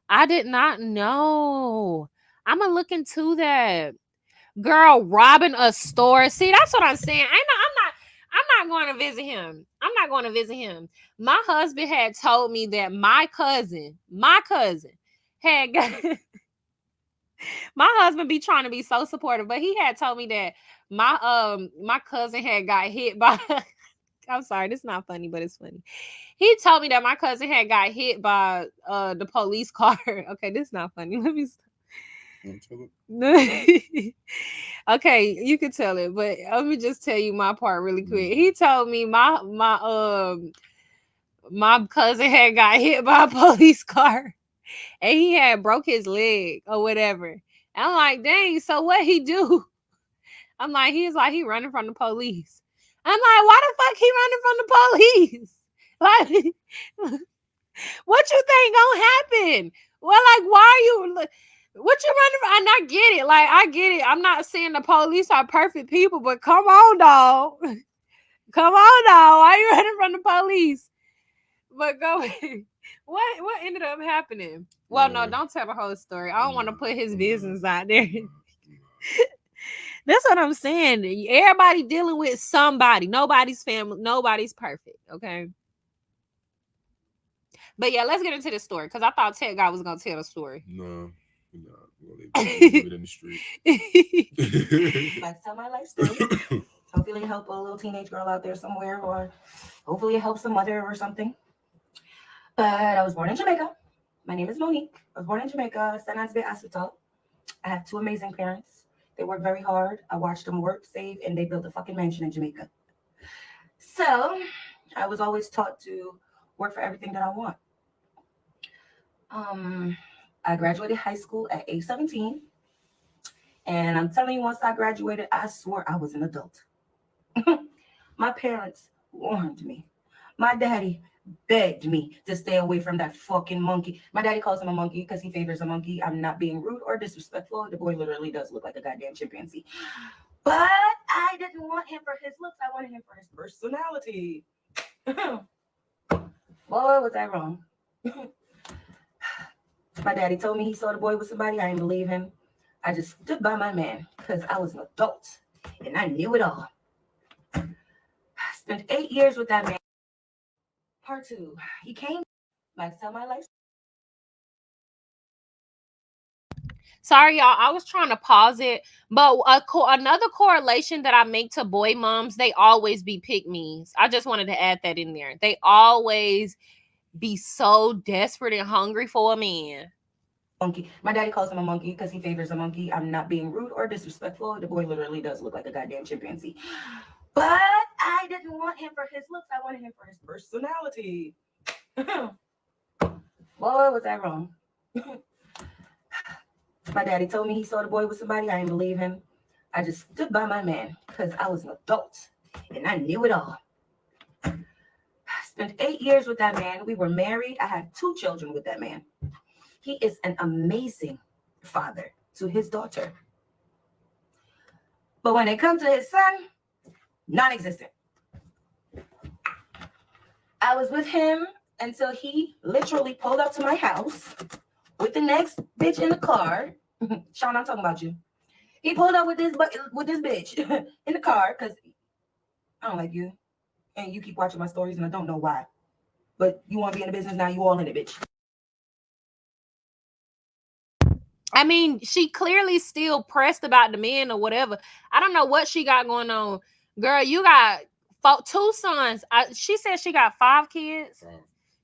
I did not know. I'm gonna look into that. Girl, robbing a store. See, that's what I'm saying. I'm not going to visit him. I'm not going to visit him. My husband had told me that my cousin had got my husband be trying to be so supportive, but he had told me that my cousin had got hit by I'm sorry, this is not funny, but it's funny. He told me that my cousin had got hit by the police car. Okay, this is not funny. Let me okay, you can tell it, but let me just tell you my part really quick. He told me my cousin had got hit by a police car and he had broke his leg or whatever. I'm like, dang, so what he do? I'm like, he's like, he running from the police. I'm like, why the fuck he running from the police? Like, what you think gonna happen? Well, like, why are you, what you running from? And I get it. Like, I get it. I'm not saying the police are perfect people, but come on, dog. Come on, dog. Why are you running from the police? But go ahead. What ended up happening? Well, no, don't tell the whole story. I don't want to put his business out there. That's what I'm saying. Everybody dealing with somebody. Nobody's family. Nobody's perfect. Okay. But yeah, let's get into the story because I thought Ted God was gonna tell the story. No, we'll leave it in the street. Let's tell my life story. Hopefully, it help a little teenage girl out there somewhere, or hopefully, it helps a mother or something. But I was born in Jamaica. My name is Monique. I was born in Jamaica, San Antonio Hospital. I have two amazing parents. They work very hard. I watched them work, save, and they built a fucking mansion in Jamaica. So I was always taught to work for everything that I want. I graduated high school at age 17. And I'm telling you, once I graduated, I swore I was an adult. My parents warned me. My daddy begged me to stay away from that fucking monkey. My daddy calls him a monkey because he favors a monkey. I'm not being rude or disrespectful. The boy literally does look like a goddamn chimpanzee. But I didn't want him for his looks. I wanted him for his personality. Boy, was I wrong. My daddy told me he saw the boy with somebody. I didn't believe him. I just stood by my man because I was an adult and I knew it all. I spent 8 years with that man. Part 2. He came back to tell my life. Sorry, y'all. I was trying to pause it, but another correlation that I make to boy moms, they always be pick-me's. I just wanted to add that in there. They always be so desperate and hungry for a man. Monkey. My daddy calls him a monkey because he favors a monkey. I'm not being rude or disrespectful. The boy literally does look like a goddamn chimpanzee. But I didn't want him for his looks. I wanted him for his personality. Boy, was I wrong. My daddy told me he saw the boy with somebody. I didn't believe him. I just stood by my man because I was an adult and I knew it all. I spent 8 years with that man. We were married. I had 2 children with that man. He is an amazing father to his daughter. But when it comes to his son, non-existent. I was with him until he literally pulled up to my house with the next bitch in the car. Sean, I'm talking about you. He pulled up with this bitch in the car because I don't like you. And you keep watching my stories and I don't know why. But you want to be in the business now, you all in it, bitch. I mean, she clearly still pressed about the men or whatever. I don't know what she got going on. Girl, you got 2 sons. She said she got 5 kids.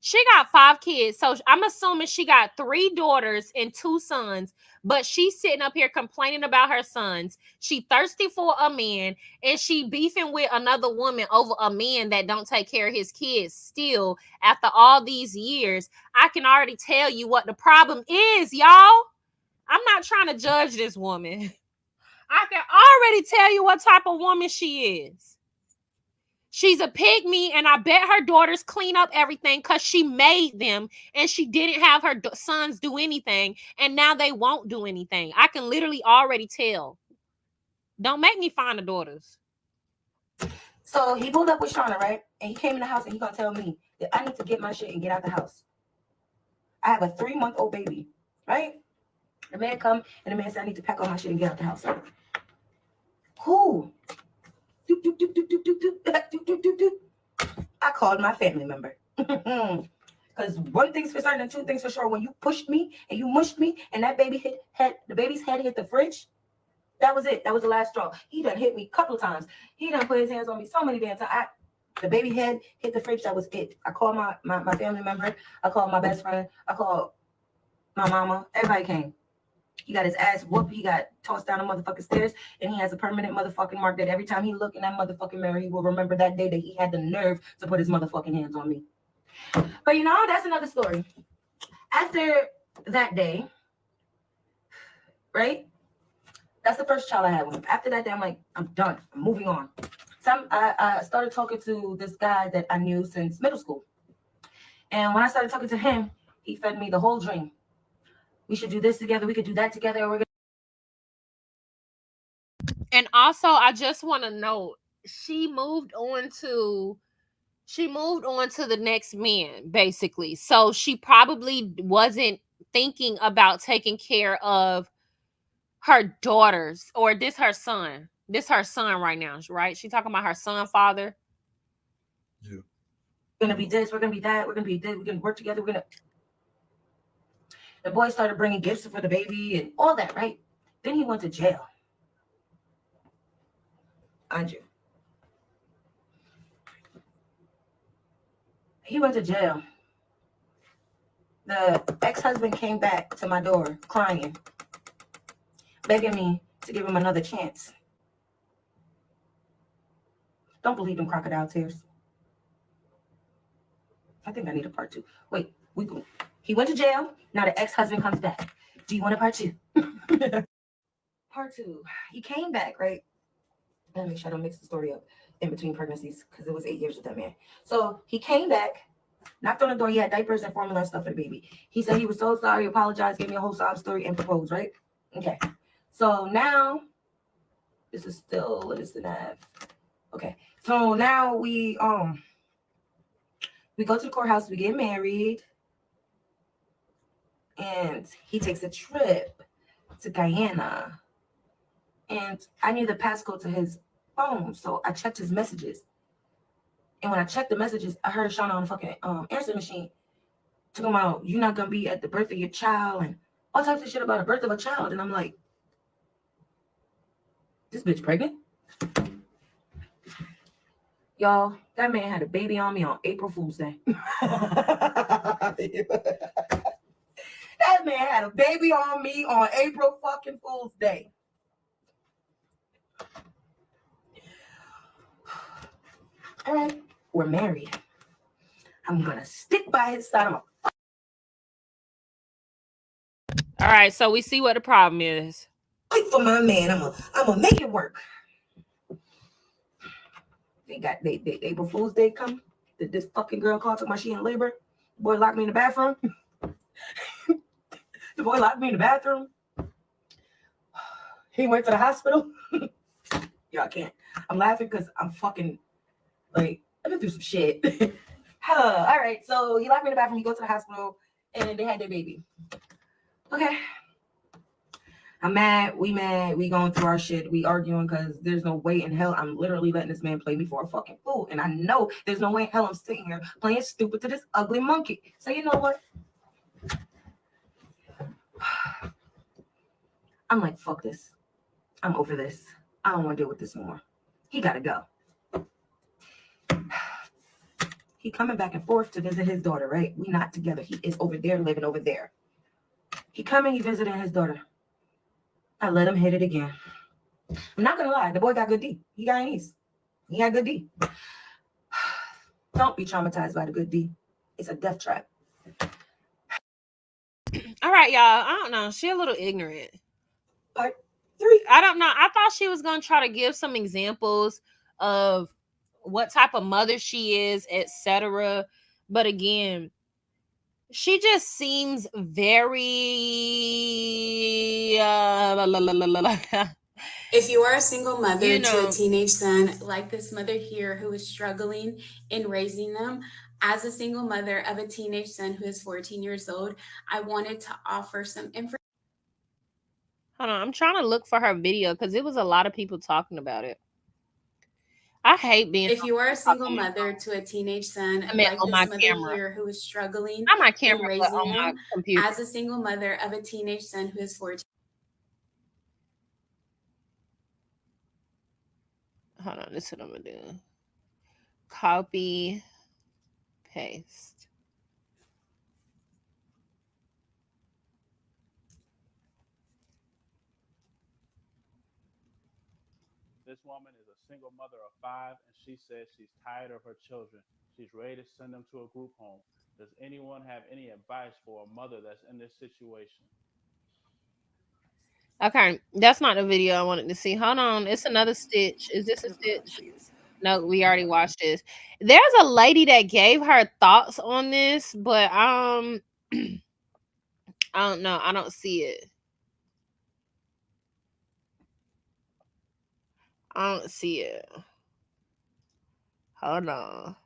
She got 5 kids. So I'm assuming she got 3 daughters and 2 sons. But she's sitting up here complaining about her sons. She thirsty for a man. And she beefing with another woman over a man that don't take care of his kids still after all these years. I can already tell you what the problem is, y'all. I'm not trying to judge this woman. I can already tell you what type of woman she is. She's a pygmy, and I bet her daughters clean up everything because she made them, and she didn't have her sons do anything, and now they won't do anything. I can literally already tell. Don't make me find the daughters. So he pulled up with Shauna, right? And he came in the house, and he's going to tell me that I need to get my shit and get out the house. I have a 3-month-old baby, right? The man come, and the man said, I need to pack all my shit and get out the house. Who? I called my family member. Because one thing's for certain and 2 things for sure. When you pushed me and you mushed me and that baby's head hit the fridge, that was it. That was the last straw. He done hit me a couple of times. He done put his hands on me so many damn times. The baby head hit the fridge. That was it. I called my family member. I called my best friend. I called my mama. Everybody came. He got his ass whooped. He got tossed down the motherfucking stairs. And he has a permanent motherfucking mark that every time he look in that motherfucking mirror, he will remember that day that he had the nerve to put his motherfucking hands on me. But you know, that's another story. After that day, right? That's the first child I had with him. After that day, I'm like, I'm done. I'm moving on. So I started talking to this guy that I knew since middle school. And when I started talking to him, he fed me the whole dream. We should do this together. We could do that together. And also, I just want to note, she moved on to the next man, basically. So she probably wasn't thinking about taking care of her daughters, or this her son. This her son right now, right? She talking about her son father. Yeah. We're gonna be this. We're gonna be that. We're gonna be this. We're gonna work together. The boy started bringing gifts for the baby and all that, right? Then he went to jail. Andrew. He went to jail. The ex-husband came back to my door crying, begging me to give him another chance. Don't believe them crocodile tears. I think I need a part 2. Wait, he went to jail. Now the ex-husband comes back. Do you want a part 2? Part 2. He came back, right? Let me make sure I don't mix the story up in between pregnancies because it was 8 years with that man. So he came back, knocked on the door. He had diapers and formula and stuff for the baby. He said he was so sorry, apologized, gave me a whole sob story, and proposed, right? Okay. So now, this is still, what is the nav? Okay. So now we go to the courthouse, we get married, and he takes a trip to Guyana. And I knew the passcode to his phone, so I checked his messages. And when I checked the messages, I heard Shauna on the fucking answer machine talking about you're not gonna be at the birth of your child and all types of shit about the birth of a child. And I'm like, this bitch pregnant? Y'all, that man had a baby on me on April Fool's Day. That man had a baby on me on April fucking Fool's Day. All right, we're married. I'm gonna stick by his side. All right, so we see what the problem is. Fight for my man. I'm gonna make it work. They April Fool's Day come. Did this fucking girl call to my she in labor? The boy locked me in the bathroom. The boy locked me in the bathroom. He went to the hospital. Y'all can't. I'm laughing because I'm fucking like I've been through some shit. All right, so he locked me in the bathroom. He goes to the hospital, and they had their baby. Okay. I'm mad. We going through our shit. We arguing because there's no way in hell I'm literally letting this man play me for a fucking fool. And I know there's no way in hell I'm sitting here playing stupid to this ugly monkey. So you know what? I'm like, fuck this. I'm over this. I don't want to deal with this anymore. He got to go. He coming back and forth to visit his daughter, right? We not together. He is over there, living over there. He coming, he visiting his daughter. I let him hit it again. I'm not going to lie. The boy got good D. He got niece. He got good D. Don't be traumatized by the good D. It's a death trap. All right, y'all. I don't know. She a little ignorant. Part 3. I don't know. I thought she was going to try to give some examples of what type of mother she is, etc. But again, she just seems very If you are a single mother to a teenage son, like this mother here who is struggling in raising them, as a single mother of a teenage son who is 14 years old, I wanted to offer some information. Hold on, I'm trying to look for her video because it was a lot of people talking about it. I hate being. If you are a single mother to a teenage son, like this mother here who is struggling in raising them, as a single mother of a teenage son who is 14. Hold on, this is what I'm gonna do. Copy, paste. This woman is a single mother of 5, and she says she's tired of her children. She's ready to send them to a group home. Does anyone have any advice for a mother that's in this situation? Okay, that's not the video I wanted to see. Hold on, it's another stitch. Is this a stitch? No, we already watched this. There's a lady that gave her thoughts on this, but I don't know. I don't see it. I don't see it. Hold on.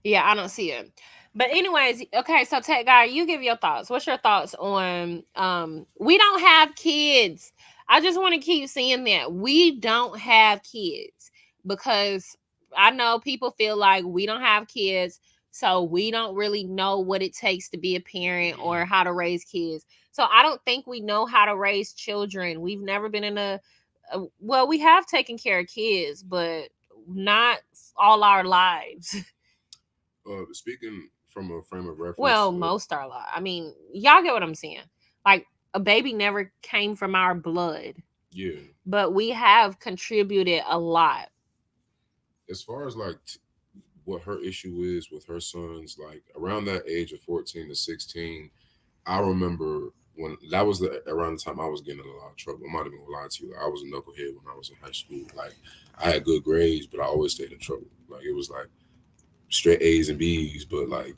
Yeah, I don't see it. But anyways, okay, so Tech Guy, you give your thoughts. What's your thoughts on we don't have kids. I just want to keep seeing that. We don't have kids because I know people feel like we don't have kids, so we don't really know what it takes to be a parent or how to raise kids. So I don't think we know how to raise children. We've never been in well, we have taken care of kids, but not all our lives. Speaking from a frame of reference. Well, most are alive. I mean, y'all get what I'm saying. Like a baby never came from our blood, Yeah. but we have contributed a lot. As far as like what her issue is with her sons, like around that age of 14 to 16, I remember when that was around the time I was getting in a lot of trouble. I'm not even gonna lie to you. Like, I was a knucklehead when I was in high school. Like I had good grades, but I always stayed in trouble. Like it was like straight A's and B's, but like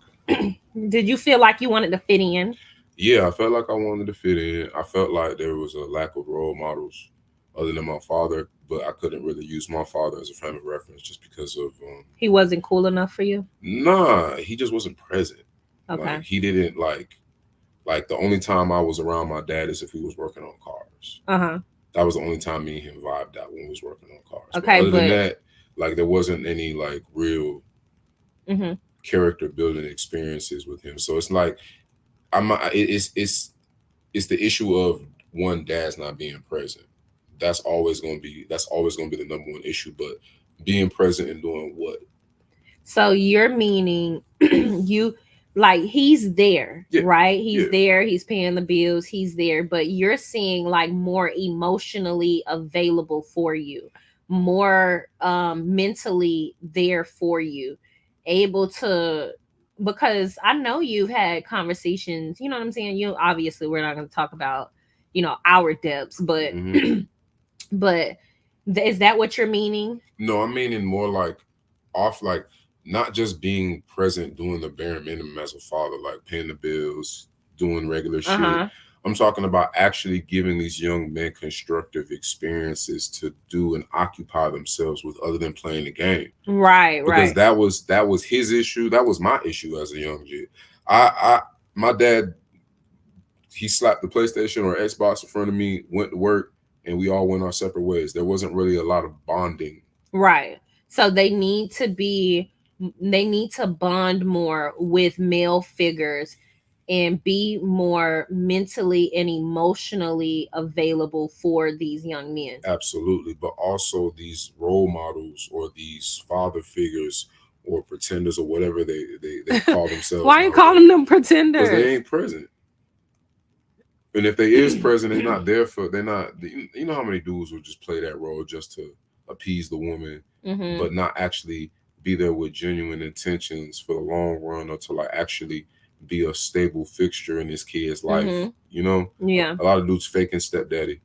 Did you feel like you wanted to fit in? yeah, I felt like I wanted to fit in. I felt like there was a lack of role models other than my father, but I couldn't really use my father as a frame of reference just because of He wasn't cool enough for you? nah, he just wasn't present. Okay. Like he didn't like the only time I was around my dad is if he was working on cars. Uh-huh. That was the only time me and him vibed out when we was working on cars. But Okay, other than but that, like there wasn't any like real mhm. character building experiences with him. So it's like I'm not- it's the issue of one dad's not being present. That's always gonna be the number one issue. But being present and doing what? So you're meaning you like he's there, Yeah, right? He's yeah, there, he's paying the bills, he's there, but you're seeing like more emotionally available for you, more mentally there for you, able to because I know you've had conversations, you know what I'm saying? You obviously we're not going to talk about, our depths, but hmm but is that what you're meaning? No, I'm meaning more like off, like not just being present, doing the bare minimum as a father, like paying the bills, doing regular shit. Uh-huh. I'm talking about actually giving these young men constructive experiences to do and occupy themselves with other than playing the game. Right, Because right. that was his issue. That was my issue as a young kid. I my dad, he slapped the PlayStation or Xbox in front of me, went to work, and we all went our separate ways. There wasn't really a lot of bonding. Right. So they need to bond more with male figures and be more mentally and emotionally available for these young men. Absolutely. But also these role models or these father figures or pretenders or whatever they call themselves Why you nowadays. calling them Because pretenders? they ain't present. And if they is present, they're not there for. They're not. You know how many dudes will just play that role just to appease the woman, Mm-hmm. but not actually be there with genuine intentions for the long run, or to like actually be a stable fixture in this kid's life. Mm-hmm. You know, Yeah. a lot of dudes faking stepdaddy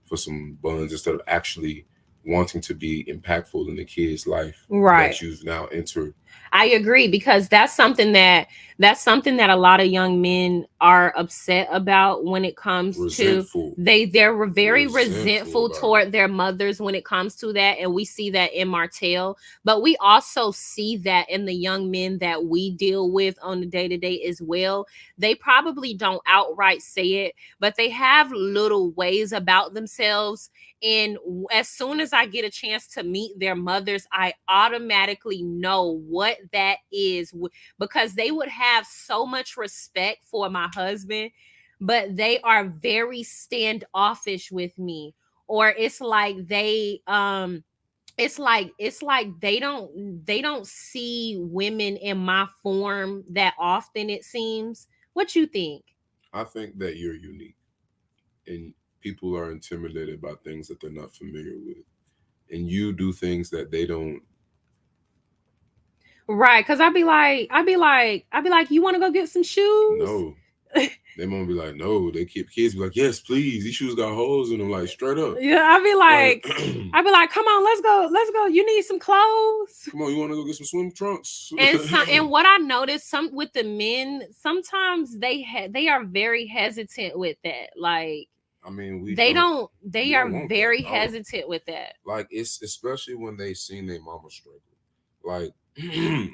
for some buns instead of actually wanting to be impactful in the kid's life Right. that you've now entered. I agree because that's something that a lot of young men are upset about when it comes to Resentful. they're very Resentful resentful about it. toward their mothers when it comes to that, and we see that in Martell, but we also see that in the young men that we deal with on the day-to-day as well. They probably don't outright say it, but they have little ways about themselves, and as soon as I get a chance to meet their mothers, I automatically know what that is because they would have so much respect for my husband, but they are very standoffish with me. Or it's like they don't see women in my form that often, it seems. What you think? I think that you're unique, and people are intimidated by things that they're not familiar with, and you do things that they don't Right, because I'd be like, you want to go get some shoes? know. They mom be like, no. They keep kids be like, yes, please. These shoes got holes in them, like straight up. Yeah, I'd be like, Like, come on, let's go. You need some clothes. come on, you want to go get some swim trunks? And what I noticed some with the men, sometimes they are very hesitant with that. Like I mean, they we are don't want that. very No. hesitant with that. Like it's especially when they seen their mama struggle. Like,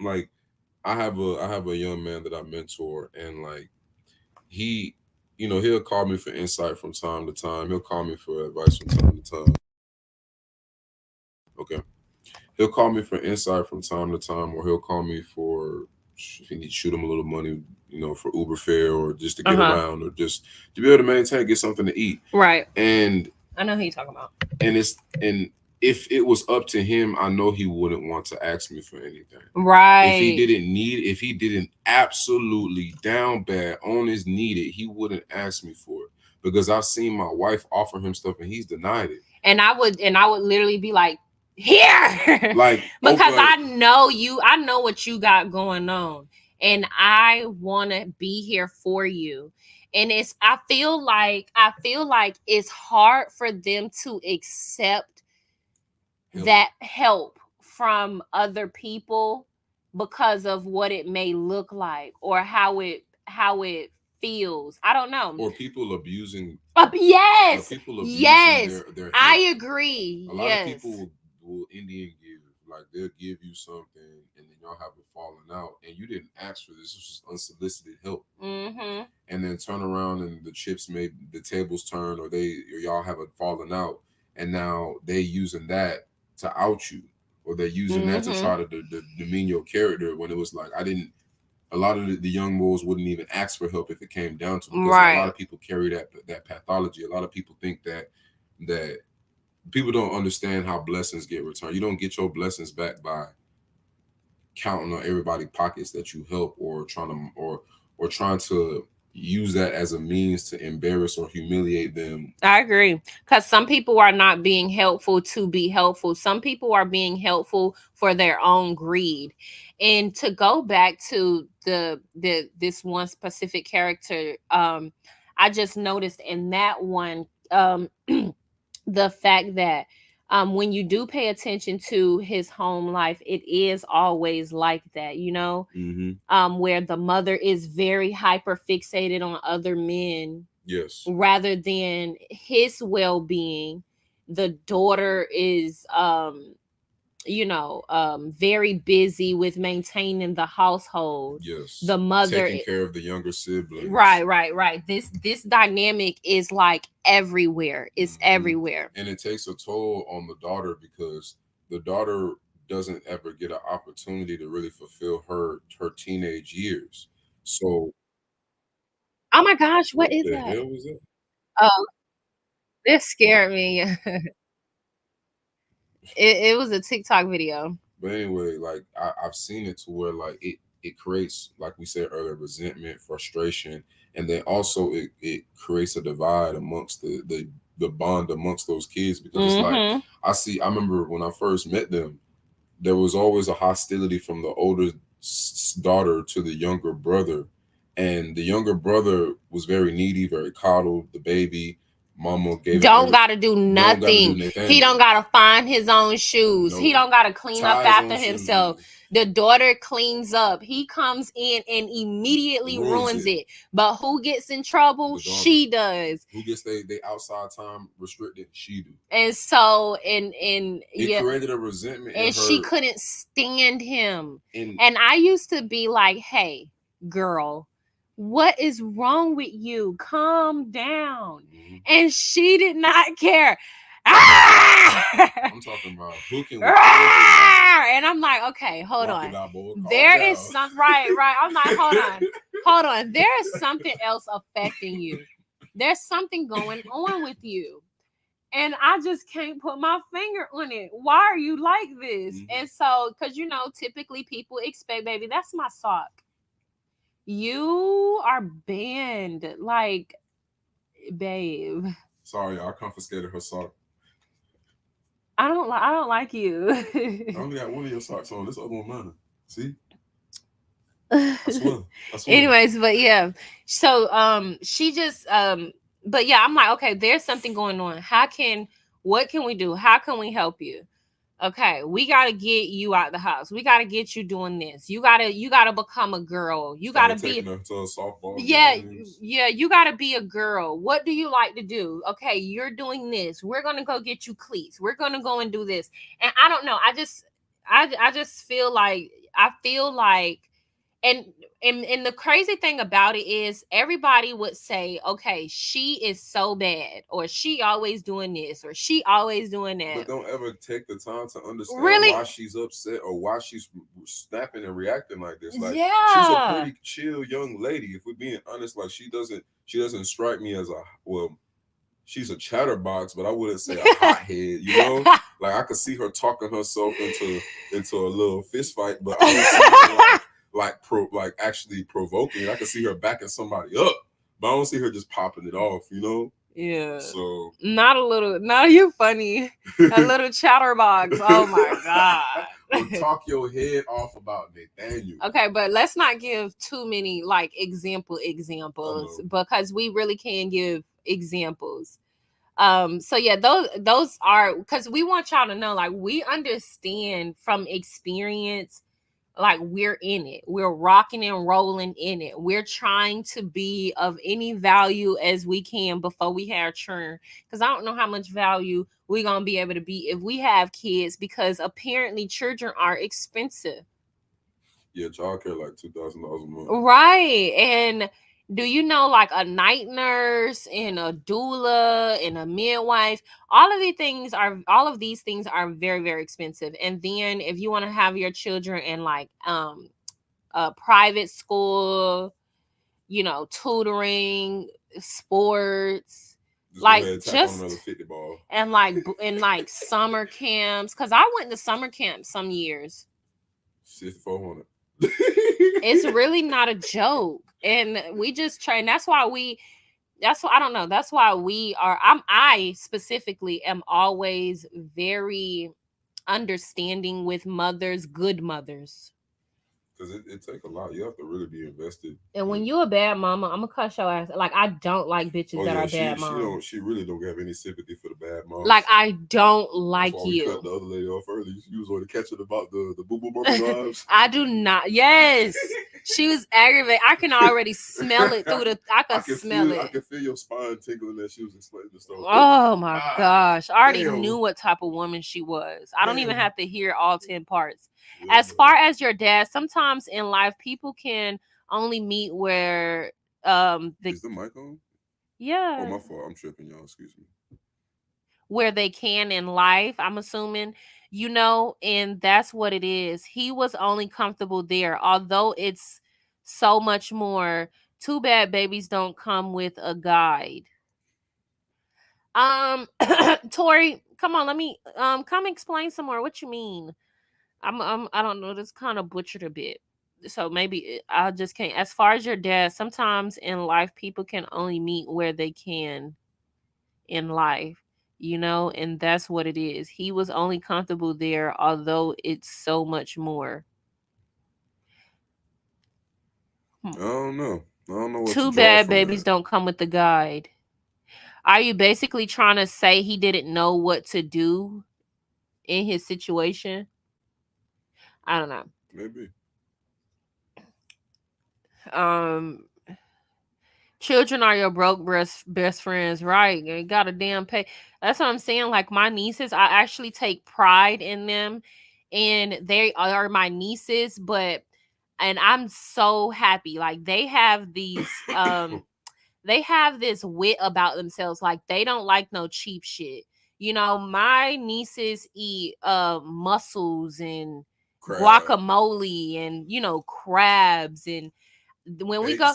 like I have a young man that I mentor, and like he, he'll call me for insight from time to time. He'll call me for advice from time to time. Okay. He'll call me for insight from time to time, or he'll call me for if he needs to shoot him a little money, for Uber fare, or just to get around, or just to be able to maintain, get something to eat. Right. And I know who you're talking about. and it's and if it was up to him, I know he wouldn't want to ask me for anything. Right. If he didn't absolutely down bad on his needed, he wouldn't ask me for it. Because I've seen my wife offer him stuff and he's denied it. And I would literally be like, here. Like, because okay. I know what you got going on. And I wanna be here for you. And I feel like it's hard for them to accept that help from other people because of what it may look like or how it feels. I don't know. Or people abusing. Yes. People abusing Yes. their help. I agree. A lot of people will Indian give, like they'll give you something and then y'all have a falling out and you didn't ask for this. This was unsolicited help. Mm-hmm. And then turn around and the tables turn or y'all have a falling out and now they using that to out you or they're using that to try to demean your character when it was like a lot of the young bulls wouldn't even ask for help if it came down to it because a lot of people carry that pathology. A lot of people think that people don't understand how blessings get returned. You don't get your blessings back by counting on everybody's pockets that you help or trying to use that as a means to embarrass or humiliate them. I agree. Because some people are not being helpful to be helpful. Some people are being helpful for their own greed. And to go back to this one specific character, I just noticed in that one, the fact that when you do pay attention to his home life, it is always like that, where the mother is very hyper fixated on other men. Yes. Rather than his well-being. The daughter is very busy with maintaining the household. Yes. The mother taking care of the younger siblings. Right. This dynamic is like everywhere. It's everywhere. And it takes a toll on the daughter because the daughter doesn't ever get an opportunity to really fulfill her teenage years. So oh my gosh, what is the that? hell was that? Oh, this scared me. It was a TikTok video. But anyway, like I've seen it to where like it creates, like we said earlier, resentment, frustration, and then also it creates a divide amongst the bond amongst those kids because it's like I remember when I first met them, there was always a hostility from the older daughter to the younger brother, and the younger brother was very needy, very coddled, the baby. Mama gave don't gotta do nothing. He don't gotta find his own shoes. He don't gotta clean up after himself. The daughter cleans up. He comes in and immediately ruins it. But who gets in trouble? She does. Who gets they outside time restricted? She do. And so it created a resentment. And she couldn't stand him. And I used to be like, hey, girl, what is wrong with you? Calm down. And she did not care. I'm talking about hooking with and I'm like, okay, hold on. There is some right. I'm like, hold on. There is something else affecting you. There's something going on with you. And I just can't put my finger on it. Why are you like this? And so, because typically people expect, baby, that's my sock. You are banned. Like, babe. Sorry, I confiscated her sock. I don't like you. I only got one of your socks on. This other one mine. See? I swear. Anyways, but yeah. So she just but yeah, I'm like, okay, there's something going on. What can we do? How can we help you? Okay, we gotta get you out the house. We gotta get you doing this. You gotta become a girl. You gotta be her to a softball. Yeah. You gotta be a girl. What do you like to do? Okay, you're doing this. We're gonna go get you cleats. We're gonna go and do this. And I don't know. I just feel like and the crazy thing about it is everybody would say, okay, she is so bad, or she always doing this, or she always doing that. But don't ever take the time to understand why she's upset or why she's snapping and reacting like this. Like, she's a pretty chill young lady. If we're being honest, like she doesn't strike me as she's a chatterbox, but I wouldn't say a hothead. You know, like I could see her talking herself into a little fist fight, but I don't see her like actually provoking it. I could see her backing somebody up, but I don't see her just popping it off. You know. Yeah. So not a little. Now you funny. A little chatterbox. Oh my god. Well, talk your head off about Nathaniel. Okay, but let's not give too many like examples because we really can give examples. So yeah, those are because we want y'all to know, like, we understand from experience, like, we're in it, we're rocking and rolling in it, we're trying to be of any value as we can before we have children, because I don't know how much value we're gonna be able to be if we have kids, because apparently children are expensive. Yeah, childcare like $2,000 a month. Right. And do you know, like, a night nurse and a doula and a midwife, all of these things are very, very expensive. And then if you want to have your children in like a private school, you know, tutoring, sports, Just like, go ahead and tap just on another 50 ball. and like in like summer camps, because I went to summer camp some years. 6,400. It's really not a joke, and we just train. That's why I don't know. That's why I specifically am always very understanding with mothers, good mothers. Because it takes a lot. You have to really be invested. And when you a bad mama, I'm gonna cuss your ass. Like, I don't like bitches that are bad moms. She really don't have any sympathy for the bad moms. Like, I don't like That's why we cut the other lady off early. You was already catching about the boo boo mama vibes. I do not. Yes, she was aggravated. I can already smell it through the. I can smell it. I can feel your spine tingling as she was explaining the story. Oh my gosh! I already knew what type of woman she was. I don't even have to hear all 10 parts. Yeah, as far as your dad, sometimes in life people can only meet where is the mic on? Yeah. Oh, my fault. I'm tripping, y'all. Excuse me. Where they can in life, I'm assuming, you know, and that's what it is. He was only comfortable there, although it's so much more. Too bad babies don't come with a guide. Tori, come on, let me come explain some more. What you mean? I don't know. This kind of butchered a bit, so maybe I just can't. As far as your dad, sometimes in life people can only meet where they can in life, you know, and that's what it is. He was only comfortable there, although it's so much more. I don't know what Too bad babies don't come with the guide. Are you basically trying to say he didn't know what to do in his situation? I don't know. Maybe. Children are your broke best friends, right? You gotta damn pay. That's what I'm saying. Like, my nieces, I actually take pride in them, and they are my nieces, and I'm so happy. Like, they have these they have this wit about themselves. Like, they don't like no cheap shit. You know, my nieces eat mussels and guacamole and, you know, crabs, and when we go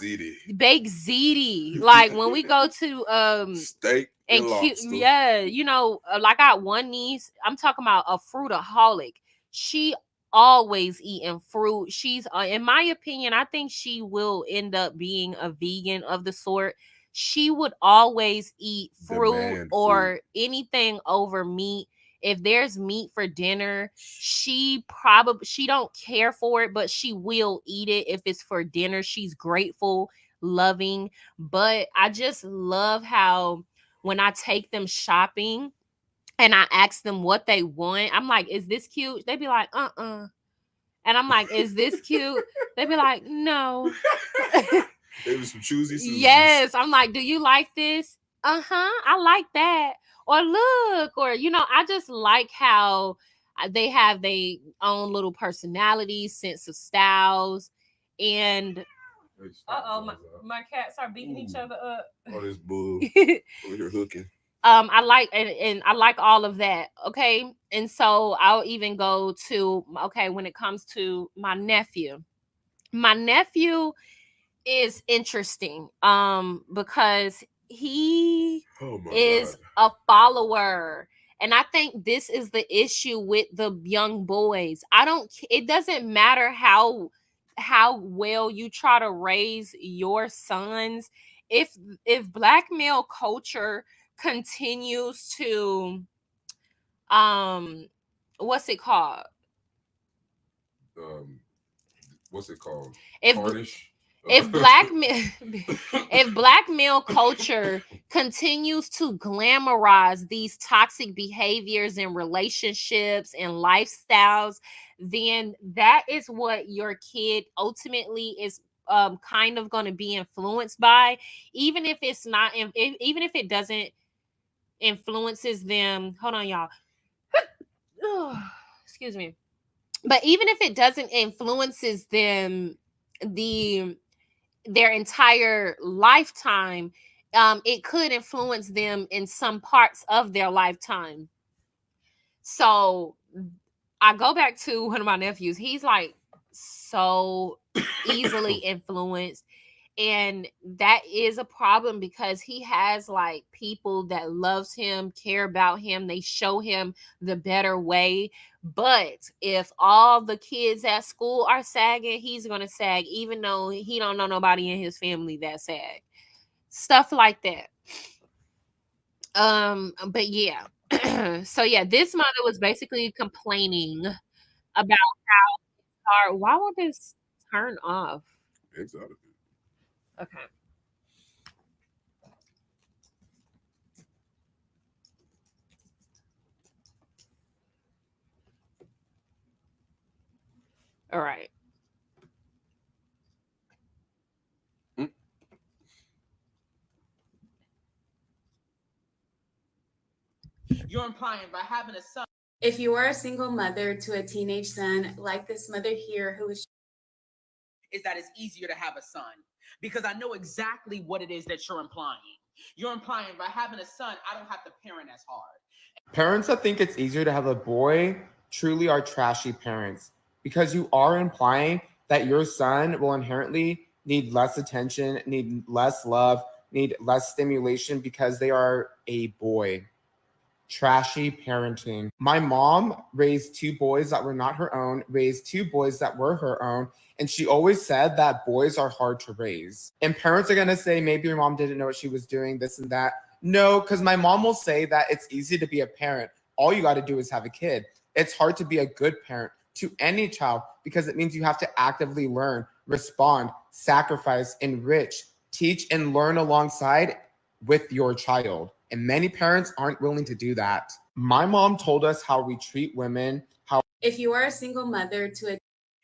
baked ziti, like when we go to steak and lobster. Yeah, you know, like, I got one niece, I'm talking about a fruitaholic. She always eating fruit. She's in my opinion, I think she will end up being a vegan of the sort. She would always eat fruit or anything over meat. If there's meat for dinner, she don't care for it, but she will eat it if it's for dinner. She's grateful, loving. But I just love how when I take them shopping and I ask them what they want, I'm like, is this cute? They be like, and I'm like, is this cute? They be like, no. It was some choosy Susans. Yes. I'm like, do you like this? I like that. Or look, or, you know, I just like how they have their own little personalities, sense of styles. And my cats are beating each other up. Oh, this bull over here hooking. I like and I like all of that. Okay. And so I'll even go to, okay, when it comes to my nephew is interesting because he oh is a follower. And I think this is the issue with the young boys. It doesn't matter how well you try to raise your sons. If black male culture continues to what's it called? If if black if black male culture continues to glamorize these toxic behaviors and relationships and lifestyles, then that is what your kid ultimately is kind of going to be influenced by, even if it's not even if it doesn't influences them. Hold on, y'all. Excuse me. But even if it doesn't influences them their entire lifetime, it could influence them in some parts of their lifetime. So I go back to one of my nephews. He's like so easily influenced. And that is a problem because he has like people that loves him, care about him, they show him the better way. But if all the kids at school are sagging, he's gonna sag, even though he don't know nobody in his family that sag. Stuff like that. But yeah. So yeah, this mother was basically complaining about how why won't this turn off? Okay. All right. You're implying by having a son. If you are a single mother to a teenage son, like this mother here who was Is that it's easier to have a son. Because I know exactly what it is that you're implying. You're implying by having a son, I don't have to parent as hard. Parents that think it's easier to have a boy truly are trashy parents, because you are implying that your son will inherently need less attention, need less love, need less stimulation because they are a boy. Trashy parenting. My mom raised two boys that were not her own, raised two boys that were her own, and she always said that boys are hard to raise. And parents are going to say, maybe your mom didn't know what she was doing, this and that. No, because my mom will say that it's easy to be a parent. All you got to do is have a kid. It's hard to be a good parent to any child because it means you have to actively learn, respond, sacrifice, enrich, teach, and learn alongside with your child. And many parents aren't willing to do that. My mom told us how we treat women, how if you are a single mother to a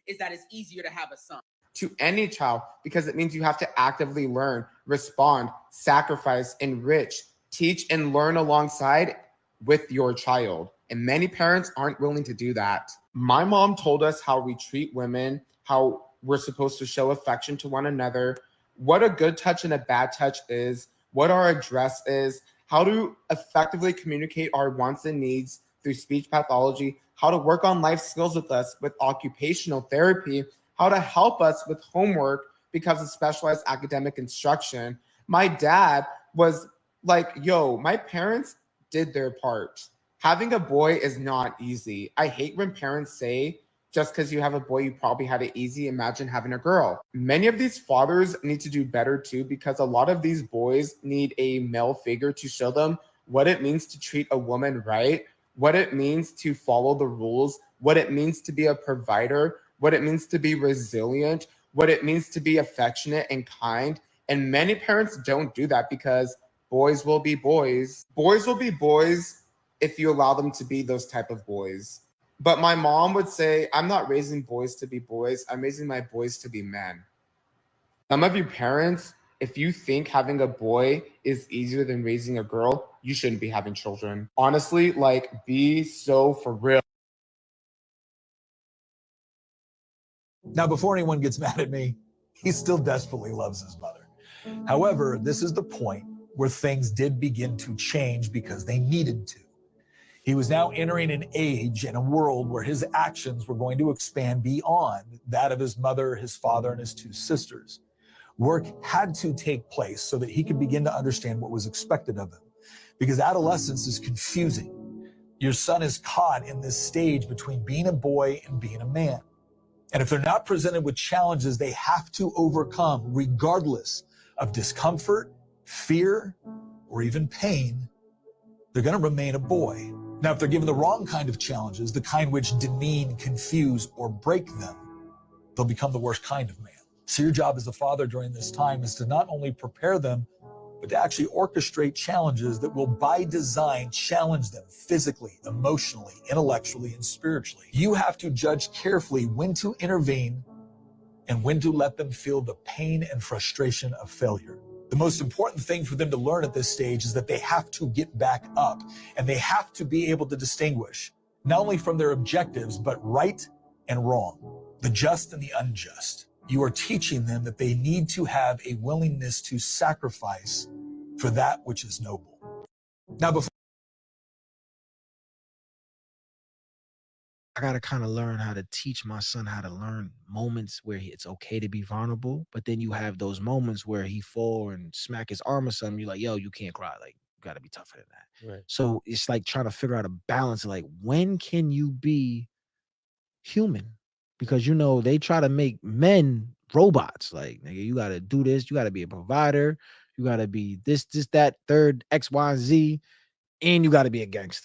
is that it's easier to have a son. To any child, because it means you have to actively learn, respond, sacrifice, enrich, teach, and learn alongside with your child. And many parents aren't willing to do that. My mom told us how we treat women, how we're supposed to show affection to one another, what a good touch and a bad touch is, what our address is, how to effectively communicate our wants and needs through speech pathology, how to work on life skills with us with occupational therapy, how to help us with homework because of specialized academic instruction. My dad was like, yo, my parents did their part. Having a boy is not easy. I hate when parents say, just because you have a boy, you probably had it easy. Imagine having a girl. Many of these fathers need to do better too, because a lot of these boys need a male figure to show them what it means to treat a woman right, what it means to follow the rules, what it means to be a provider, what it means to be resilient, what it means to be affectionate and kind. And many parents don't do that because boys will be boys. Boys will be boys if you allow them to be those type of boys. But my mom would say, I'm not raising boys to be boys. I'm raising my boys to be men. Some of you parents, if you think having a boy is easier than raising a girl, you shouldn't be having children. Honestly, like, be so for real. Now, before anyone gets mad at me, he still desperately loves his mother. However, this is the point where things did begin to change because they needed to. He was now entering an age and a world where his actions were going to expand beyond that of his mother, his father, and his two sisters. Work had to take place so that he could begin to understand what was expected of him. because adolescence is confusing. Your son is caught in this stage between being a boy and being a man. And if they're not presented with challenges they have to overcome, regardless of discomfort, fear, or even pain, they're going to remain a boy. Now, if they're given the wrong kind of challenges, the kind which demean, confuse, or break them, they'll become the worst kind of man. So your job as a father during this time is to not only prepare them, but to actually orchestrate challenges that will, by design, challenge them physically, emotionally, intellectually, and spiritually. You have to judge carefully when to intervene and when to let them feel the pain and frustration of failure. The most important thing for them to learn at this stage is that they have to get back up, and they have to be able to distinguish not only from their objectives, but right and wrong, the just and the unjust. You are teaching them that they need to have a willingness to sacrifice for that which is noble. Now, before I got to kind of learn how to teach my son how to learn moments where it's okay to be vulnerable. But then you have those moments where he fall and smack his arm or something. You're like, yo, you can't cry. Like, you got to be tougher than that. Right. So it's like trying to figure out a balance. Like, when can you be human? Because, you know, they try to make men robots. Like, nigga, you got to do this. You got to be a provider. You got to be this, that, third, X, Y, Z. And you got to be a gangster.